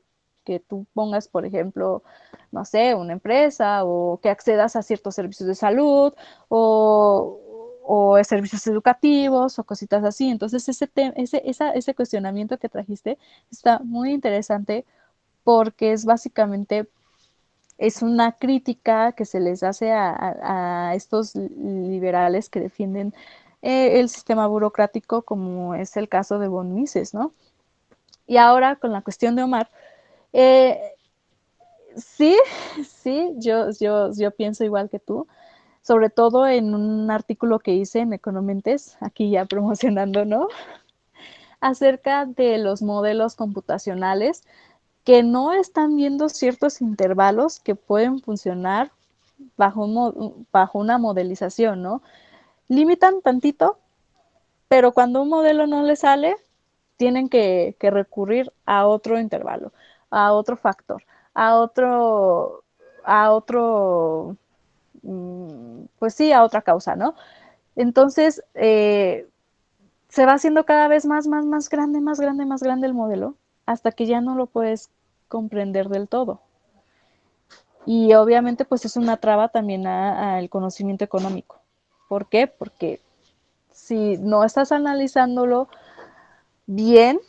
tú pongas, por ejemplo, no sé, una empresa o que accedas a ciertos servicios de salud o servicios educativos o cositas así. Entonces, ese cuestionamiento que trajiste está muy interesante porque es básicamente es una crítica que se les hace a estos liberales que defienden el sistema burocrático, como es el caso de von Mises, ¿no? Y ahora con la cuestión de Omar, eh, sí, sí, yo pienso igual que tú, sobre todo en un artículo que hice en Economentes, aquí ya promocionando, ¿no? Acerca de los modelos computacionales que no están viendo ciertos intervalos que pueden funcionar bajo una modelización, ¿no? Limitan tantito, pero cuando un modelo no le sale, tienen que recurrir a otro intervalo, a otro factor, a otro, pues sí, a otra causa, ¿no? Entonces, se va haciendo cada vez más grande, más grande, más grande el modelo, hasta que ya no lo puedes comprender del todo. Y obviamente, pues es una traba también al conocimiento económico. ¿Por qué? Porque si no estás analizándolo bien,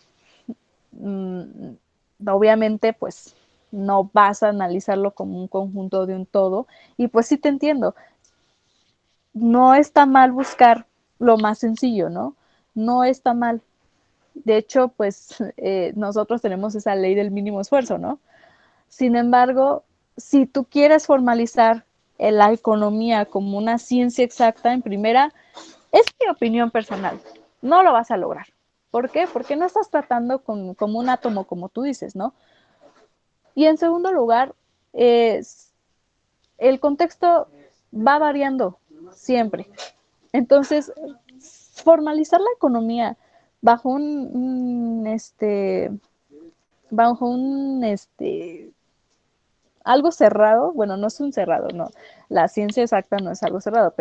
obviamente pues no vas a analizarlo como un conjunto de un todo. Y pues sí te entiendo, no está mal buscar lo más sencillo, ¿no? No está mal. De hecho, pues nosotros tenemos esa ley del mínimo esfuerzo, ¿no? Sin embargo, si tú quieres formalizar la economía como una ciencia exacta, en primera, es mi opinión personal, no lo vas a lograr. ¿Por qué? Porque no estás tratando como un átomo, como tú dices, ¿no? Y en segundo lugar, el contexto va variando siempre. Entonces, formalizar la economía bajo bajo algo cerrado, bueno, no es un cerrado, no, la ciencia exacta no es algo cerrado,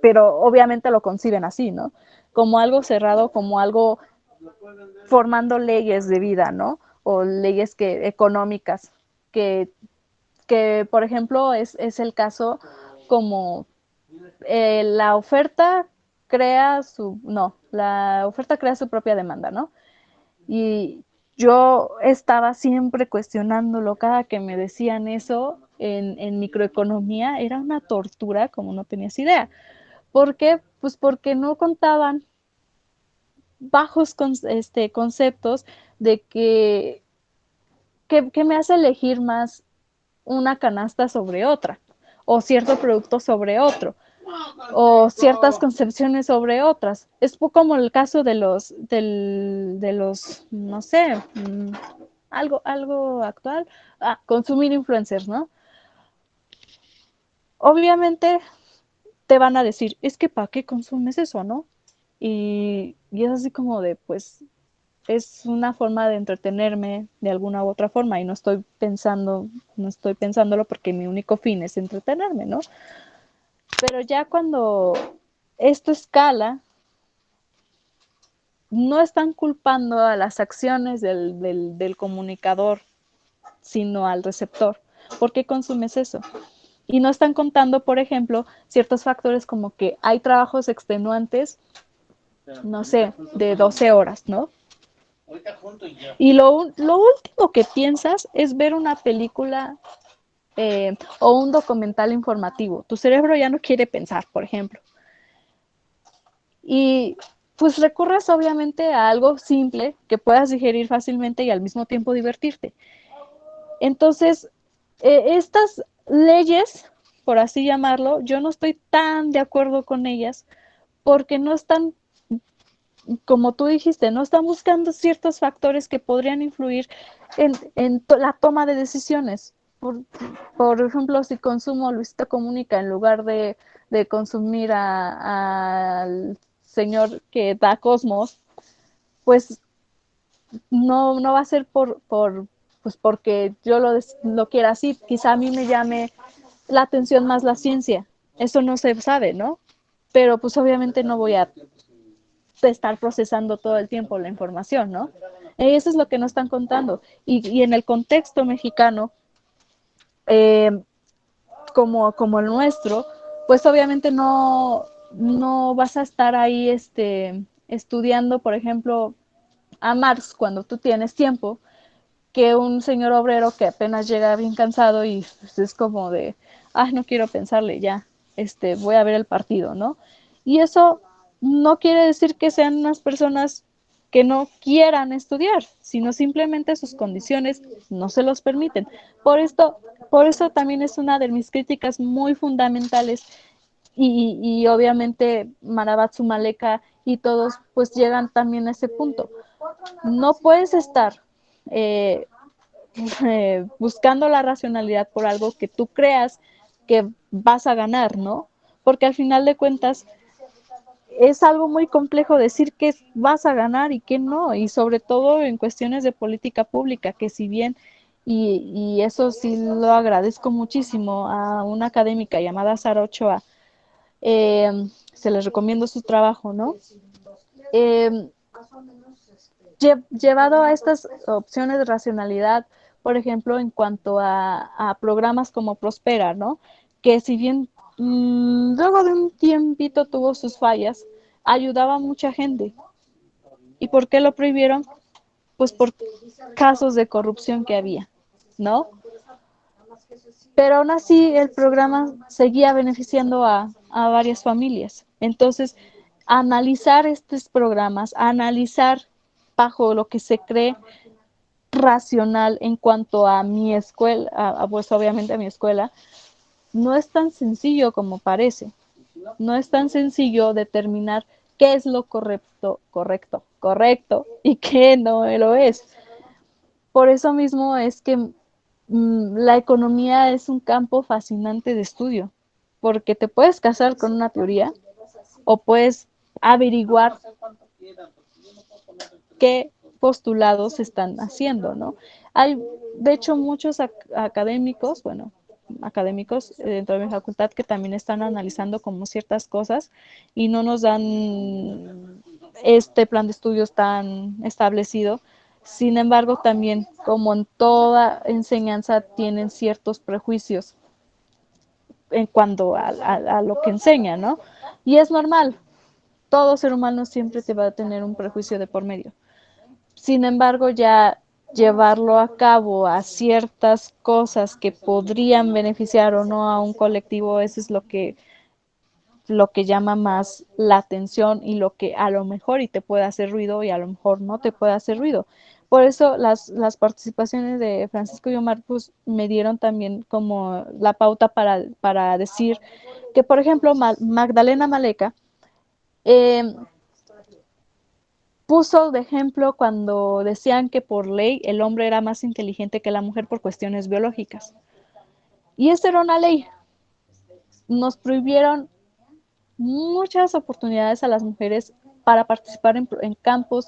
pero obviamente lo conciben así, ¿no? Como algo cerrado, como algo formando leyes de vida, ¿no? O leyes económicas, que, que por ejemplo es el caso como la oferta la oferta crea su propia demanda, ¿no? Y yo estaba siempre cuestionándolo cada que me decían eso en microeconomía, era una tortura como no tenías idea. ¿Por qué? Pues porque no contaban bajos conceptos de que me hace elegir más una canasta sobre otra, o cierto producto sobre otro, o ciertas concepciones sobre otras. Es como el caso de los no sé, algo actual, consumir influencers, ¿no? Obviamente te van a decir, es que ¿para qué consumes eso, no? Y es así como de, pues, es una forma de entretenerme de alguna u otra forma y no estoy pensándolo porque mi único fin es entretenerme, ¿no? Pero ya cuando esto escala, no están culpando a las acciones del comunicador, sino al receptor. ¿Por qué consumes eso? Y no están contando, por ejemplo, ciertos factores como que hay trabajos extenuantes, no sé, de 12 horas, ¿no? Y lo último que piensas es ver una película o un documental informativo. Tu cerebro ya no quiere pensar, por ejemplo. Y pues recurres obviamente a algo simple que puedas digerir fácilmente y al mismo tiempo divertirte. Entonces, estas leyes, por así llamarlo, yo no estoy tan de acuerdo con ellas porque no están, como tú dijiste, no están buscando ciertos factores que podrían influir en la toma de decisiones. Por ejemplo, si consumo Luisito Comunica en lugar de consumir al señor que da Cosmos, pues no va a ser pues porque yo lo quiera así. Quizá a mí me llame la atención más la ciencia. Eso no se sabe, ¿no? Pero pues obviamente no voy a estar procesando todo el tiempo la información, ¿no? Eso es lo que nos están contando. Y en el contexto mexicano, eh, como el nuestro, pues obviamente no vas a estar ahí estudiando, por ejemplo, a Marx cuando tú tienes tiempo, que un señor obrero que apenas llega bien cansado y pues, es como de, ay, no quiero pensarle ya, voy a ver el partido, ¿no? Y eso no quiere decir que sean unas personas que no quieran estudiar, sino simplemente sus condiciones no se los permiten. Por eso también es una de mis críticas muy fundamentales y obviamente Marabatsu Maleka y todos pues llegan también a ese punto. No puedes estar eh, buscando la racionalidad por algo que tú creas que vas a ganar, ¿no? Porque al final de cuentas es algo muy complejo decir que vas a ganar y que no, y sobre todo en cuestiones de política pública, que si bien, y eso sí lo agradezco muchísimo a una académica llamada Sara Ochoa, se les recomiendo su trabajo, ¿no? Eh, llevado a estas opciones de racionalidad, por ejemplo, en cuanto a programas como Prospera, ¿no? Que si bien luego de un tiempito tuvo sus fallas, ayudaba a mucha gente. ¿Y por qué lo prohibieron? Pues por casos de corrupción que había, ¿no? Pero aún así el programa seguía beneficiando a varias familias. Entonces, analizar estos programas, analizar bajo lo que se cree racional en cuanto a mi escuela, pues obviamente a mi escuela, no es tan sencillo como parece. No es tan sencillo determinar qué es lo correcto y qué no lo es. Por eso mismo es que la economía es un campo fascinante de estudio, porque te puedes casar con una teoría o puedes averiguar qué postulados están haciendo, ¿no? Hay, de hecho, muchos académicos, bueno, académicos dentro de mi facultad que también están analizando como ciertas cosas y no nos dan este plan de estudios tan establecido. Sin embargo, también, como en toda enseñanza, tienen ciertos prejuicios en cuanto a lo que enseña, ¿no? Y es normal, todo ser humano siempre te va a tener un prejuicio de por medio. Sin embargo, ya llevarlo a cabo a ciertas cosas que podrían beneficiar o no a un colectivo, eso es lo que llama más la atención y lo que a lo mejor y te puede hacer ruido y a lo mejor no te puede hacer ruido. Por eso las participaciones de Francisco y Omar pues, me dieron también como la pauta para decir que, por ejemplo, Magdalena Maleca puso de ejemplo cuando decían que por ley el hombre era más inteligente que la mujer por cuestiones biológicas. Y esa era una ley. Nos prohibieron muchas oportunidades a las mujeres para participar en campos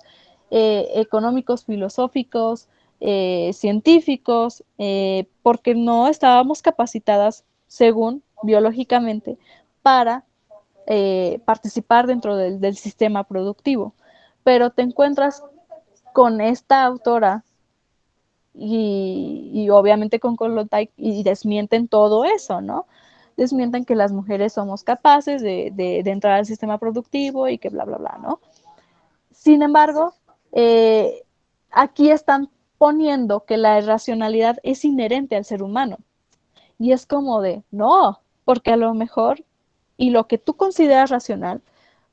económicos, filosóficos, científicos, porque no estábamos capacitadas, según biológicamente, para participar dentro del sistema productivo. Pero te encuentras con esta autora y obviamente con Kollontai y desmienten todo eso, ¿no? Desmienten que las mujeres somos capaces de entrar al sistema productivo y que bla, bla, bla, ¿no? Sin embargo, aquí están poniendo que la irracionalidad es inherente al ser humano. Y es como de, no, porque a lo mejor, y lo que tú consideras racional,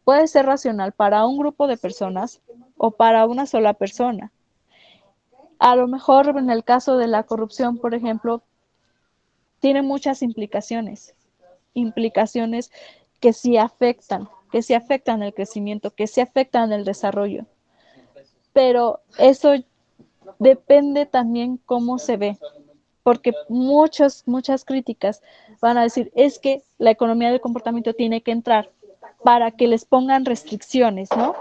puede ser racional para un grupo de personas o para una sola persona. A lo mejor en el caso de la corrupción, por ejemplo, tiene muchas implicaciones que sí afectan el crecimiento, que sí afectan el desarrollo. Pero eso depende también cómo se ve, porque muchas críticas van a decir, es que la economía del comportamiento tiene que entrar para que les pongan restricciones, ¿no?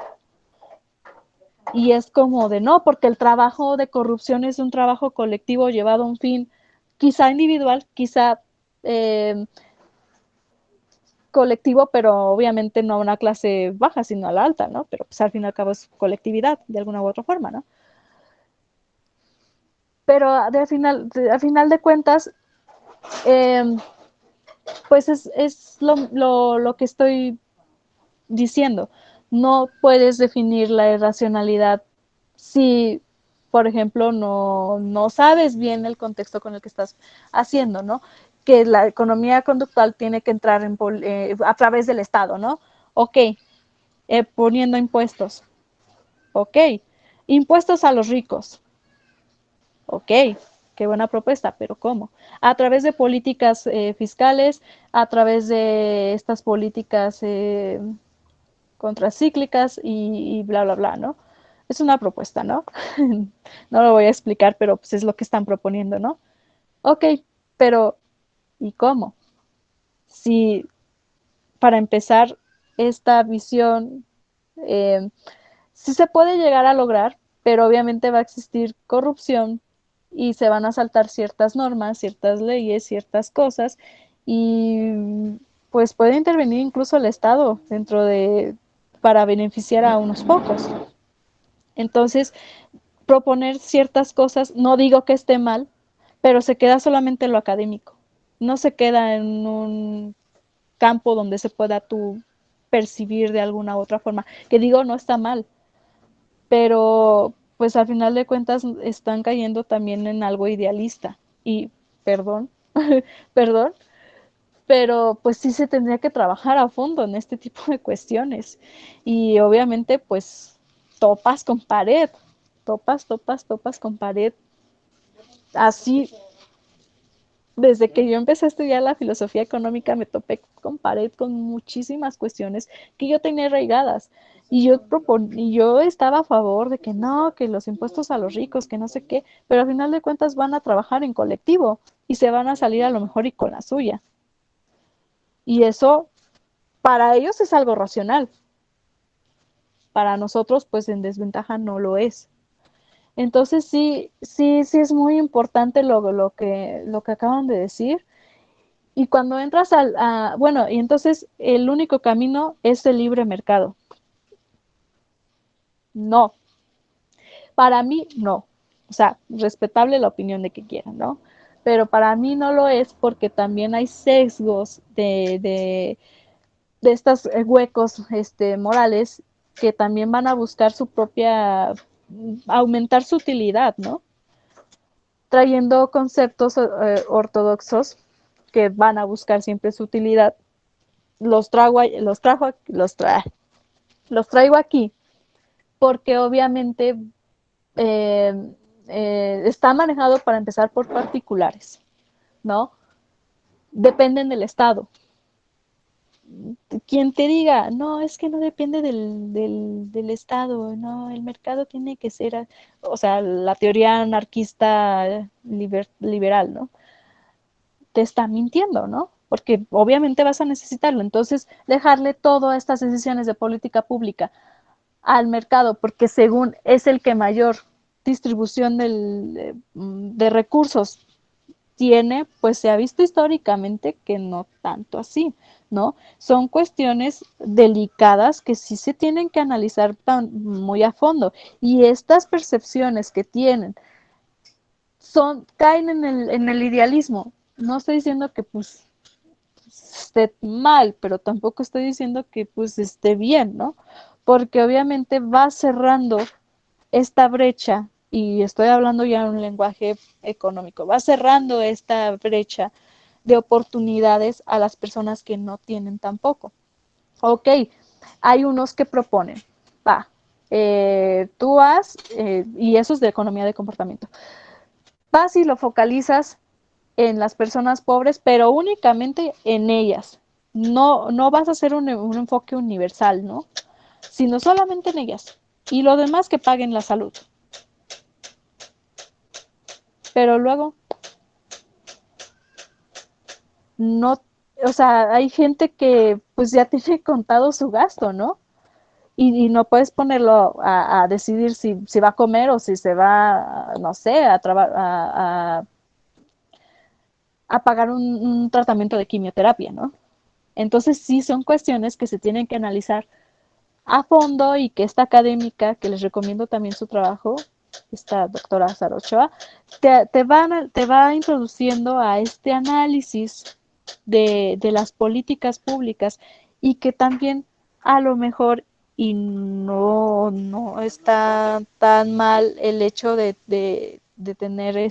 Y es como de no, porque el trabajo de corrupción es un trabajo colectivo llevado a un fin, quizá individual, quizá colectivo, pero obviamente no a una clase baja, sino a la alta, ¿no? Pero pues al fin y al cabo es colectividad, de alguna u otra forma, ¿no? Pero al final de cuentas, pues es lo que estoy diciendo. No puedes definir la irracionalidad si, por ejemplo, no sabes bien el contexto con el que estás haciendo, ¿no? Que la economía conductual tiene que entrar a través del Estado, ¿no? Ok, poniendo impuestos. Ok, impuestos a los ricos. Ok, qué buena propuesta, pero ¿cómo? A través de políticas fiscales, a través de estas políticas contracíclicas y bla, bla, bla, ¿no? Es una propuesta, ¿no? No lo voy a explicar, pero pues es lo que están proponiendo, ¿no? Ok, pero ¿y cómo? Si para empezar esta visión sí se puede llegar a lograr, pero obviamente va a existir corrupción y se van a saltar ciertas normas, ciertas leyes, ciertas cosas y pues puede intervenir incluso el Estado para beneficiar a unos pocos. Entonces, proponer ciertas cosas, no digo que esté mal, pero se queda solamente en lo académico. No se queda en un campo donde se pueda tú percibir de alguna u otra forma. Que digo, no está mal, pero pues al final de cuentas están cayendo también en algo idealista. Y perdón, perdón, pero pues sí se tendría que trabajar a fondo en este tipo de cuestiones. Y obviamente pues topas con pared, topas con pared. Así, desde que yo empecé a estudiar la filosofía económica me topé con pared con muchísimas cuestiones que yo tenía arraigadas. Y yo estaba a favor de que no, que los impuestos a los ricos, que no sé qué, pero al final de cuentas van a trabajar en colectivo y se van a salir a lo mejor y con la suya. Y eso para ellos es algo racional. Para nosotros, pues en desventaja no lo es. Entonces sí es muy importante lo que acaban de decir. Y cuando entras bueno, y entonces el único camino es el libre mercado. No, para mí no. O sea, respetable la opinión de que quieran, ¿no? Pero para mí no lo es porque también hay sesgos de estos huecos morales que también van a buscar aumentar su utilidad, ¿no? Trayendo conceptos ortodoxos que van a buscar siempre su utilidad. Los traigo aquí porque obviamente eh, está manejado para empezar por particulares, ¿no? Dependen del Estado. Quien te diga, no, es que no depende del Estado, no, el mercado tiene que ser, o sea, la teoría anarquista liberal, ¿no? Te está mintiendo, ¿no? Porque obviamente vas a necesitarlo. Entonces, dejarle todas estas decisiones de política pública al mercado, porque según es el que mayor distribución de recursos tiene, pues se ha visto históricamente que no tanto así, ¿no? Son cuestiones delicadas que sí se tienen que analizar muy a fondo. Y estas percepciones que tienen caen en el idealismo. No estoy diciendo que pues esté mal, pero tampoco estoy diciendo que pues esté bien, ¿no? Porque obviamente va cerrando esta brecha, y estoy hablando ya en un lenguaje económico, va cerrando esta brecha de oportunidades a las personas que no tienen tampoco. Ok, hay unos que proponen, va, tú vas, y eso es de economía de comportamiento, vas y lo focalizas en las personas pobres, pero únicamente en ellas. No vas a hacer un enfoque universal, ¿no? Sino solamente en ellas. Y lo demás que paguen la salud. Pero luego, no, o sea, hay gente que pues ya tiene contado su gasto, ¿no? Y no puedes ponerlo a decidir si va a comer o si se va, no sé, a pagar un tratamiento de quimioterapia, ¿no? Entonces sí son cuestiones que se tienen que analizar a fondo y que esta académica, que les recomiendo también su trabajo, esta doctora Sara Ochoa, te va introduciendo a este análisis de las políticas públicas y que también a lo mejor y no está tan mal el hecho de tener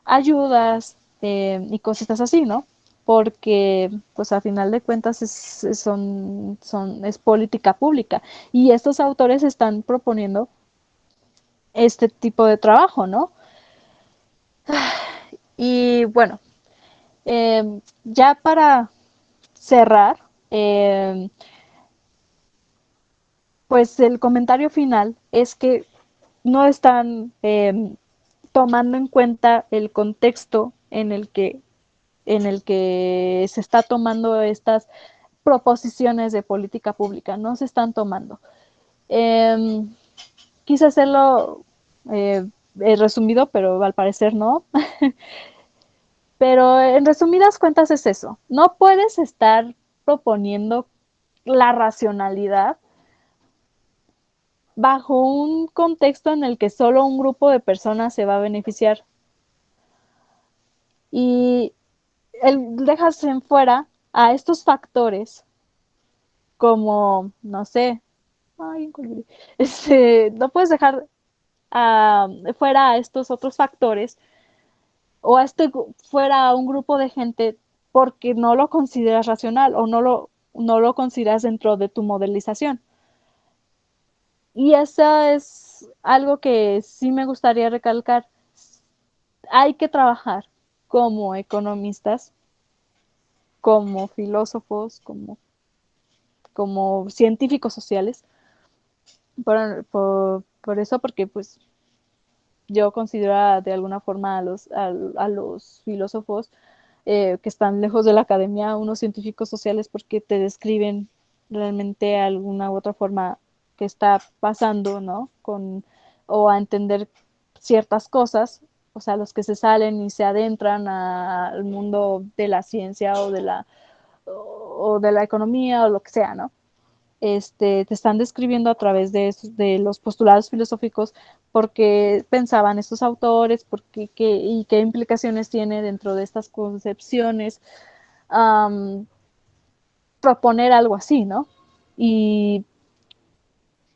ayudas y cositas así, ¿no? Porque pues a final de cuentas es política pública y estos autores están proponiendo este tipo de trabajo, ¿no? Y bueno, ya para cerrar, pues el comentario final es que no están tomando en cuenta el contexto en el que se está tomando estas proposiciones de política pública, no se están tomando. Quise hacerlo resumido, pero al parecer no. Pero en resumidas cuentas es eso. No puedes estar proponiendo la racionalidad bajo un contexto en el que solo un grupo de personas se va a beneficiar. Y dejas en fuera a estos factores como, no sé, ay, no puedes dejar fuera a estos otros factores o fuera a un grupo de gente porque no lo consideras racional o no lo consideras dentro de tu modelización. Y eso es algo que sí me gustaría recalcar. Hay que trabajar como economistas, como filósofos, como científicos sociales. Por eso, porque pues yo considero de alguna forma a los filósofos que están lejos de la academia, unos científicos sociales, porque te describen realmente alguna u otra forma que está pasando, ¿no? O a entender ciertas cosas, o sea, los que se salen y se adentran al mundo de la ciencia o de la economía o lo que sea, ¿no? Te están describiendo a través de los postulados filosóficos por qué pensaban estos autores, y qué implicaciones tiene dentro de estas concepciones proponer algo así, ¿no? Y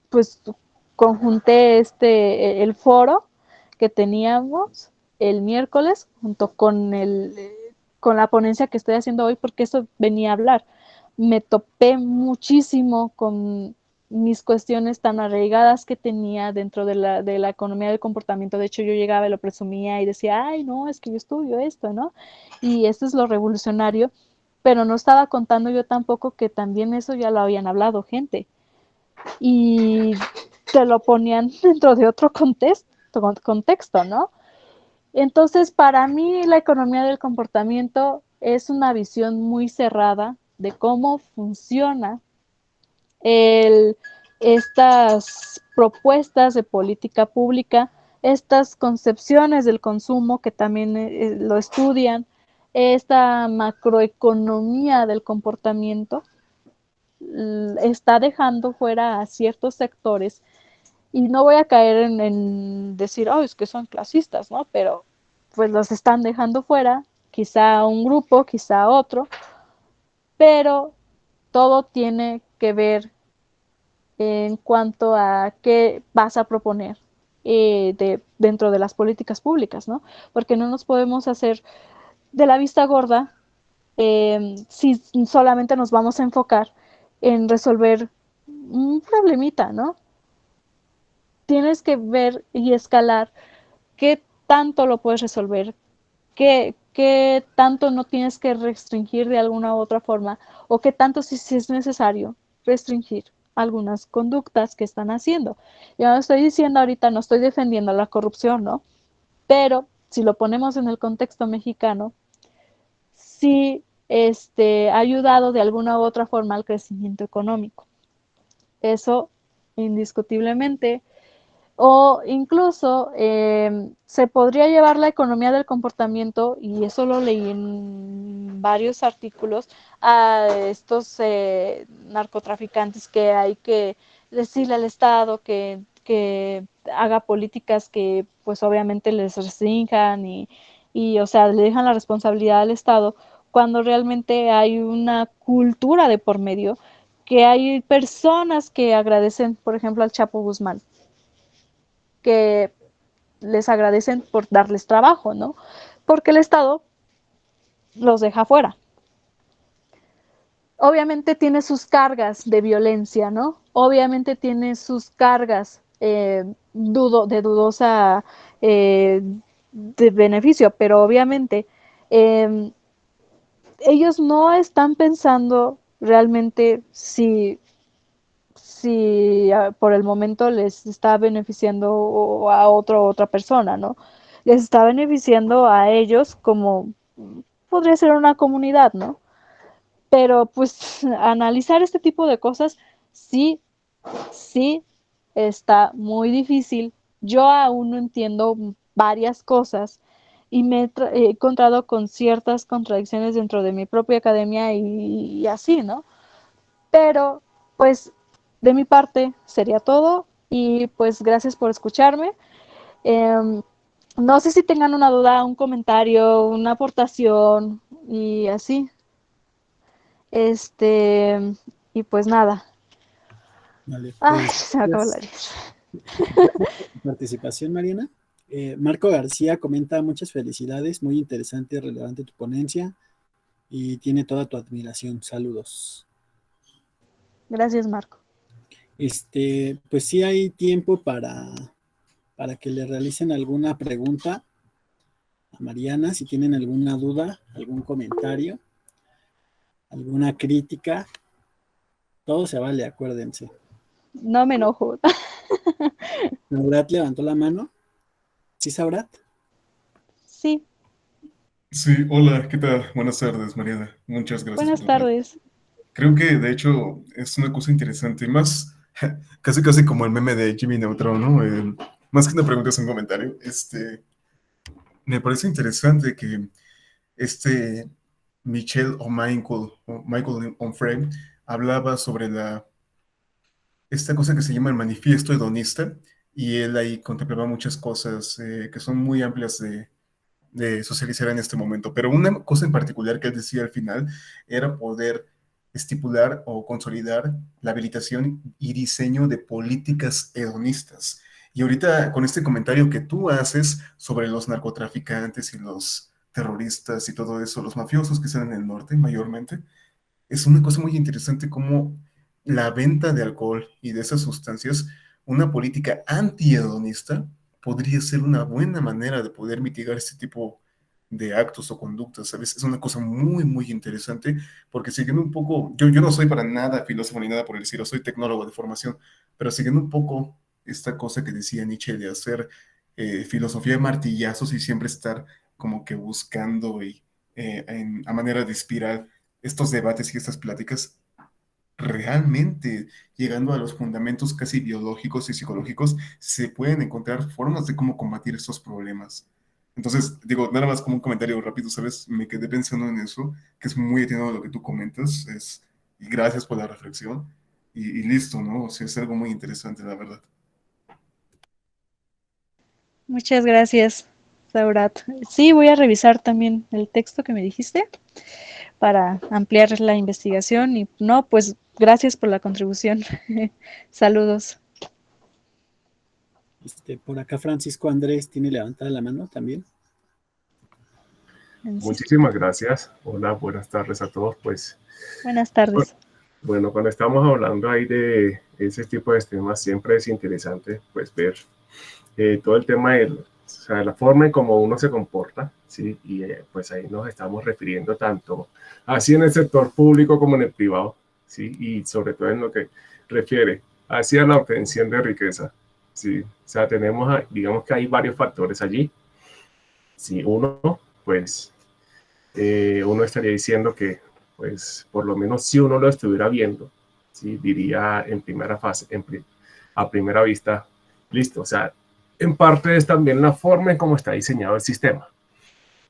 pues conjunté el foro que teníamos el miércoles junto con la ponencia que estoy haciendo hoy, porque eso venía a hablar. Me topé muchísimo con mis cuestiones tan arraigadas que tenía dentro de la economía del comportamiento. De hecho, yo llegaba y lo presumía y decía, ay, no, es que yo estudio esto, ¿no? Y esto es lo revolucionario, pero no estaba contando yo tampoco que también eso ya lo habían hablado gente. Y te lo ponían dentro de otro contexto, ¿no? Entonces, para mí la economía del comportamiento es una visión muy cerrada de cómo funciona estas propuestas de política pública, estas concepciones del consumo que también lo estudian, esta macroeconomía del comportamiento está dejando fuera a ciertos sectores y no voy a caer en decir, oh, es que son clasistas, ¿no? Pero pues los están dejando fuera, quizá un grupo, quizá otro, pero todo tiene que ver en cuanto a qué vas a proponer dentro de las políticas públicas, ¿no? Porque no nos podemos hacer de la vista gorda si solamente nos vamos a enfocar en resolver un problemita, ¿no? Tienes que ver y escalar qué tanto lo puedes resolver, qué tanto no tienes que restringir de alguna u otra forma, o qué tanto si es necesario restringir algunas conductas que están haciendo. Yo no estoy diciendo ahorita, no estoy defendiendo la corrupción, ¿no? Pero si lo ponemos en el contexto mexicano, sí ha ayudado de alguna u otra forma al crecimiento económico. Eso indiscutiblemente. O incluso se podría llevar la economía del comportamiento, y eso lo leí en en varios artículos a estos narcotraficantes que hay que decirle al Estado que haga políticas que pues obviamente les restrinjan o sea, le dejan la responsabilidad al Estado, cuando realmente hay una cultura de por medio, que hay personas que agradecen, por ejemplo, al Chapo Guzmán, que les agradecen por darles trabajo, ¿no? Porque el Estado los deja fuera. Obviamente tiene sus cargas de violencia, ¿no? Obviamente tiene sus cargas de dudosa de beneficio, pero obviamente ellos no están pensando realmente si por el momento les está beneficiando a otra persona, ¿no? Les está beneficiando a ellos como podría ser una comunidad, ¿no? Pero pues analizar este tipo de cosas sí, sí está muy difícil. Yo aún no entiendo varias cosas y he encontrado con ciertas contradicciones dentro de mi propia academia y así, ¿no? Pero pues de mi parte sería todo y pues gracias por escucharme. No sé si tengan una duda, un comentario, una aportación y así. Y pues nada. Vale, Ay, pues se me acabó la gracias risa. por tu participación, Mariana. Marco García comenta muchas felicidades, muy interesante y relevante tu ponencia y tiene toda tu admiración. Saludos. Gracias, Marco. Pues sí hay tiempo para que le realicen alguna pregunta a Mariana, si tienen alguna duda, algún comentario, alguna crítica, todo se vale, acuérdense. No me enojo. Saurat levantó la mano. ¿Sí, Saurat? Sí, Sí, hola, ¿qué tal? Buenas tardes, Mariana. Muchas gracias por buenas la pregunta. tardes. Creo que de hecho es una cosa interesante, más casi casi como el meme de Jimmy Neutron, ¿no? Más que una pregunta es un comentario. Me parece interesante que este Michel Michael Onfray hablaba sobre esta cosa que se llama el manifiesto hedonista y él ahí contemplaba muchas cosas que son muy amplias de socializar en este momento. Pero una cosa en particular que él decía al final era poder estipular o consolidar la habilitación y diseño de políticas hedonistas. Y ahorita con este comentario que tú haces sobre los narcotraficantes y los terroristas y todo eso, los mafiosos que están en el norte mayormente, es una cosa muy interesante como la venta de alcohol y de esas sustancias, una política antihedonista podría ser una buena manera de poder mitigar este tipo de actos o conductas, ¿sabes? Es una cosa muy, muy interesante, porque siguiendo un poco, yo no soy para nada filósofo ni nada por el estilo, soy tecnólogo de formación, pero siguiendo un poco esta cosa que decía Nietzsche de hacer filosofía de martillazos y siempre estar como que buscando a manera de espiral estos debates y estas pláticas, realmente llegando a los fundamentos casi biológicos y psicológicos, se pueden encontrar formas de cómo combatir estos problemas. Entonces, digo, nada más como un comentario rápido, ¿sabes? Me quedé pensando en eso, que es muy atinado a lo que tú comentas, y gracias por la reflexión, y listo, ¿no? O sea, es algo muy interesante, la verdad. Muchas gracias, Saurat. Sí, voy a revisar también el texto que me dijiste para ampliar la investigación y no, pues gracias por la contribución. Saludos. Por acá Francisco Andrés tiene levantada la mano también. Muchísimas gracias. Hola, buenas tardes a todos. Pues, Buenas tardes. bueno, cuando estamos hablando ahí de ese tipo de temas, siempre es interesante pues ver todo el tema de o sea, la forma en cómo uno se comporta, ¿sí? Y pues ahí nos estamos refiriendo tanto así en el sector público como en el privado, ¿sí? Y sobre todo en lo que refiere hacia la obtención de riqueza, ¿sí? O sea, digamos que hay varios factores allí. Si uno, pues, uno estaría diciendo que, pues, por lo menos si uno lo estuviera viendo, ¿sí? Diría en primera fase, a primera vista, listo, o sea, en parte es también la forma en cómo está diseñado el sistema,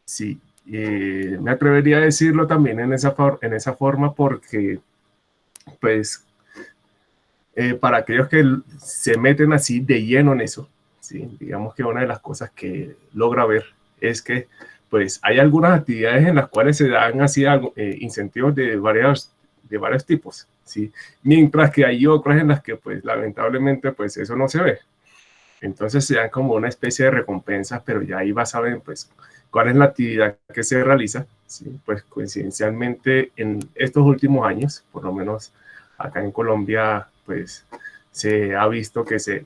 ¿sí? Me atrevería a decirlo también en esa forma porque, pues, para aquellos que se meten así de lleno en eso, ¿sí? Digamos que una de las cosas que logra ver es que, pues, hay algunas actividades en las cuales se dan así incentivos de varios tipos, ¿sí? Mientras que hay otras en las que, pues, lamentablemente, pues, eso no se ve. Entonces se dan como una especie de recompensas, pero ya ahí vas a ver, pues, cuál es la actividad que se realiza, ¿sí? Pues coincidencialmente en estos últimos años, por lo menos acá en Colombia, pues se ha visto que se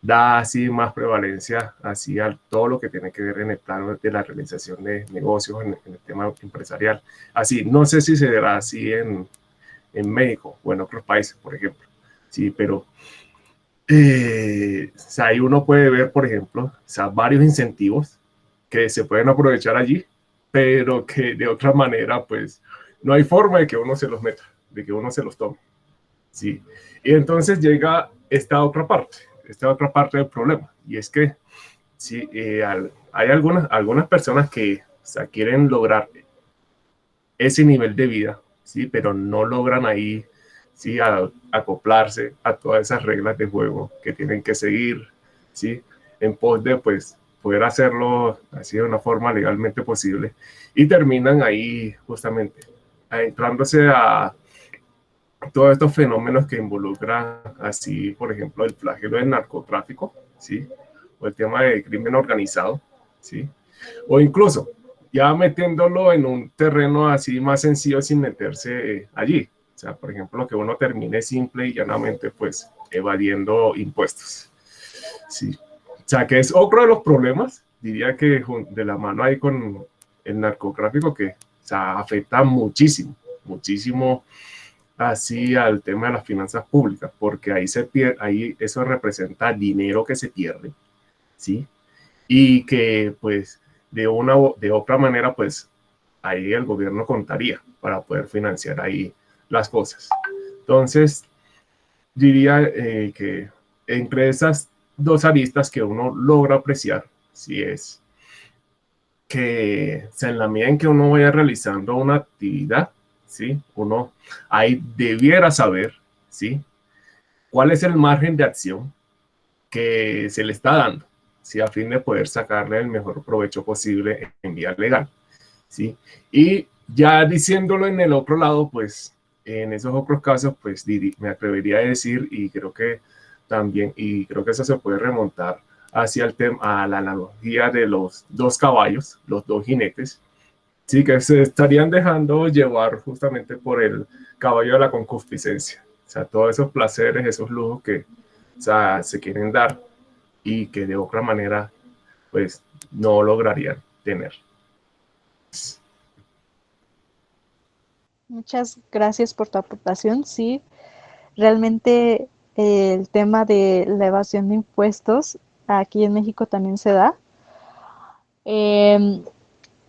da así más prevalencia así a todo lo que tiene que ver en el plano de la realización de negocios, en el tema empresarial. Así, no sé si se dará así en México o en otros países, por ejemplo, sí, pero o sea, ahí uno puede ver, por ejemplo, o sea, varios incentivos que se pueden aprovechar allí, pero que de otra manera, pues, no hay forma de que uno se los meta, de que uno se los tome, ¿sí? Y entonces llega esta otra parte del problema, y es que, sí, hay algunas personas que, o sea, quieren lograr ese nivel de vida, ¿sí? Pero no logran ahí, ¿sí? Acoplarse a todas esas reglas de juego que tienen que seguir, ¿sí? En pos de, pues, poder hacerlo así de una forma legalmente posible. Y terminan ahí justamente entrándose a todos estos fenómenos que involucran así, por ejemplo, el flagelo del narcotráfico, ¿sí? O el tema de crimen organizado, ¿sí? O incluso ya metiéndolo en un terreno así más sencillo sin meterse allí. O sea, por ejemplo, que uno termine simple y llanamente pues evadiendo impuestos. Sí. O sea, que es otro de los problemas, diría que de la mano ahí con el narcotráfico que, o sea, afecta muchísimo, muchísimo así al tema de las finanzas públicas, porque ahí se pierde, ahí eso representa dinero que se pierde, ¿sí? Y que pues de una o de otra manera pues ahí el gobierno contaría para poder financiar ahí las cosas. Entonces diría que entre esas dos aristas que uno logra apreciar, si es que o sea, en la medida en que uno vaya realizando una actividad, ¿sí? Uno ahí debiera saber, ¿sí? ¿Cuál es el margen de acción que se le está dando? ¿Sí? A fin de poder sacarle el mejor provecho posible en vía legal, ¿sí? Y ya diciéndolo en el otro lado, pues en esos otros casos, pues me atrevería a decir, y creo que también, y creo que eso se puede remontar hacia el tema, a la analogía de los dos caballos, los dos jinetes, sí, que se estarían dejando llevar justamente por el caballo de la concupiscencia. O sea, todos esos placeres, esos lujos que, o sea, se quieren dar y que de otra manera, pues, no lograrían tener. Muchas gracias por tu aportación. Sí, realmente el tema de la evasión de impuestos aquí en México también se da. Em,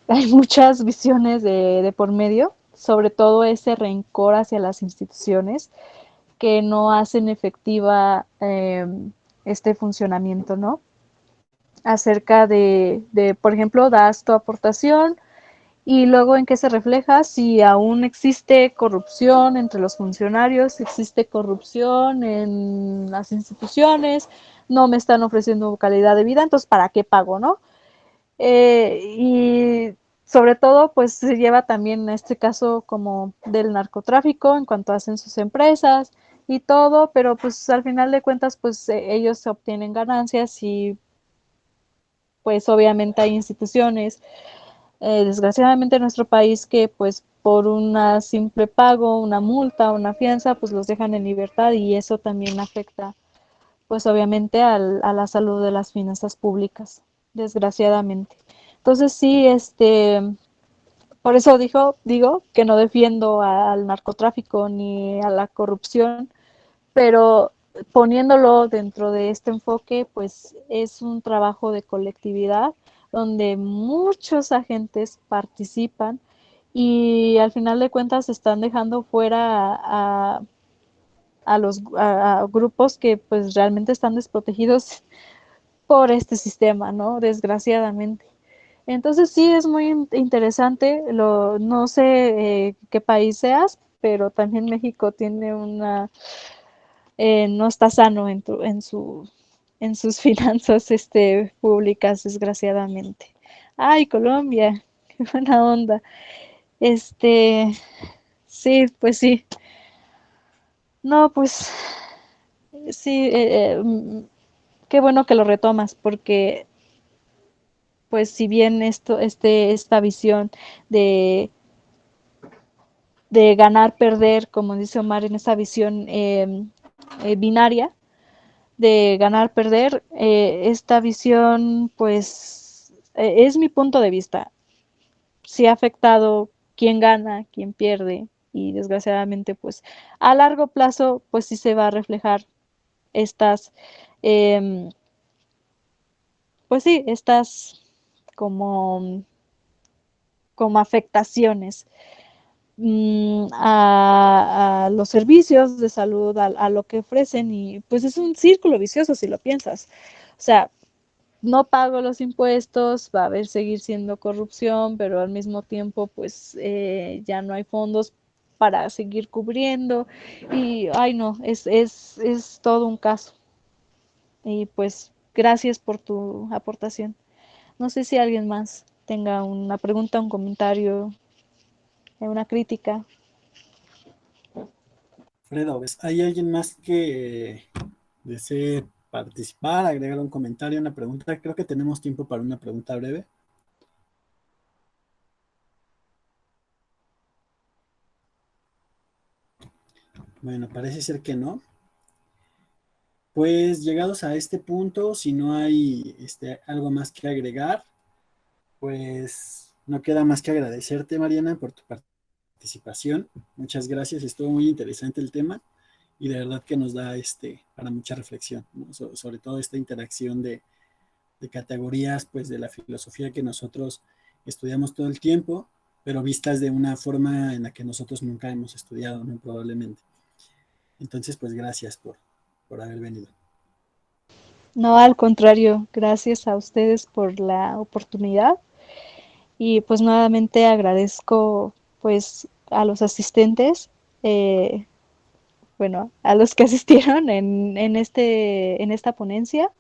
Hay muchas visiones de por medio, sobre todo ese rencor hacia las instituciones que no hacen efectiva este funcionamiento, ¿no? Acerca por ejemplo, das tu aportación y luego en qué se refleja, si aún existe corrupción entre los funcionarios, si existe corrupción en las instituciones, no me están ofreciendo calidad de vida, entonces ¿para qué pago, no? Y sobre todo, pues se lleva también este caso como del narcotráfico en cuanto hacen sus empresas y todo, pero pues al final de cuentas, pues ellos obtienen ganancias y pues obviamente hay instituciones, desgraciadamente en nuestro país que pues por una simple pago, una multa, una fianza, pues los dejan en libertad y eso también afecta pues obviamente a la salud de las finanzas públicas, desgraciadamente. Entonces sí, por eso digo que no defiendo al narcotráfico ni a la corrupción, pero poniéndolo dentro de este enfoque, pues es un trabajo de colectividad donde muchos agentes participan y al final de cuentas están dejando fuera a grupos que pues realmente están desprotegidos por este sistema, ¿no? Desgraciadamente. Entonces sí es muy interesante, no sé qué país seas, pero también México tiene no está sano en sus finanzas públicas, desgraciadamente. Ay, Colombia, qué buena onda. Este, sí, pues sí. No, pues sí, qué bueno que lo retomas, porque pues si bien esta visión de, de ganar, perder, como dice Omar, en esa visión binaria, de ganar, perder, esta visión pues es mi punto de vista. Sí ha afectado quién gana, quién pierde, y desgraciadamente pues a largo plazo pues sí se va a reflejar estas, eh, pues sí, estas como, como afectaciones a los servicios de salud, a lo que ofrecen, y pues es un círculo vicioso si lo piensas. O sea, no pago los impuestos, va a haber seguir siendo corrupción, pero al mismo tiempo pues ya no hay fondos para seguir cubriendo y, ay no, es todo un caso. Y pues gracias por tu aportación. No sé si alguien más tenga una pregunta, un comentario, una crítica. Fredo, ¿ves? ¿Hay alguien más que desee participar, agregar un comentario, una pregunta? Creo que tenemos tiempo para una pregunta breve. Bueno, parece ser que no. Pues llegados a este punto, si no hay algo más que agregar, pues no queda más que agradecerte, Mariana, por tu participación. Muchas gracias, estuvo muy interesante el tema y de verdad que nos da para mucha reflexión, ¿no? Sobre todo esta interacción de categorías, pues de la filosofía que nosotros estudiamos todo el tiempo, pero vistas de una forma en la que nosotros nunca hemos estudiado, ¿no? Probablemente. Entonces, pues gracias por haber venido. No, al contrario, gracias a ustedes por la oportunidad y pues nuevamente agradezco pues a los asistentes, eh, bueno, a los que asistieron en esta ponencia,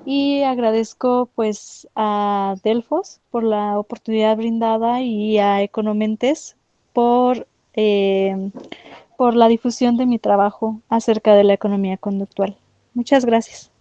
y agradezco pues a Delfos por la oportunidad brindada y a Economentes por, eh, por la difusión de mi trabajo acerca de la economía conductual. Muchas gracias.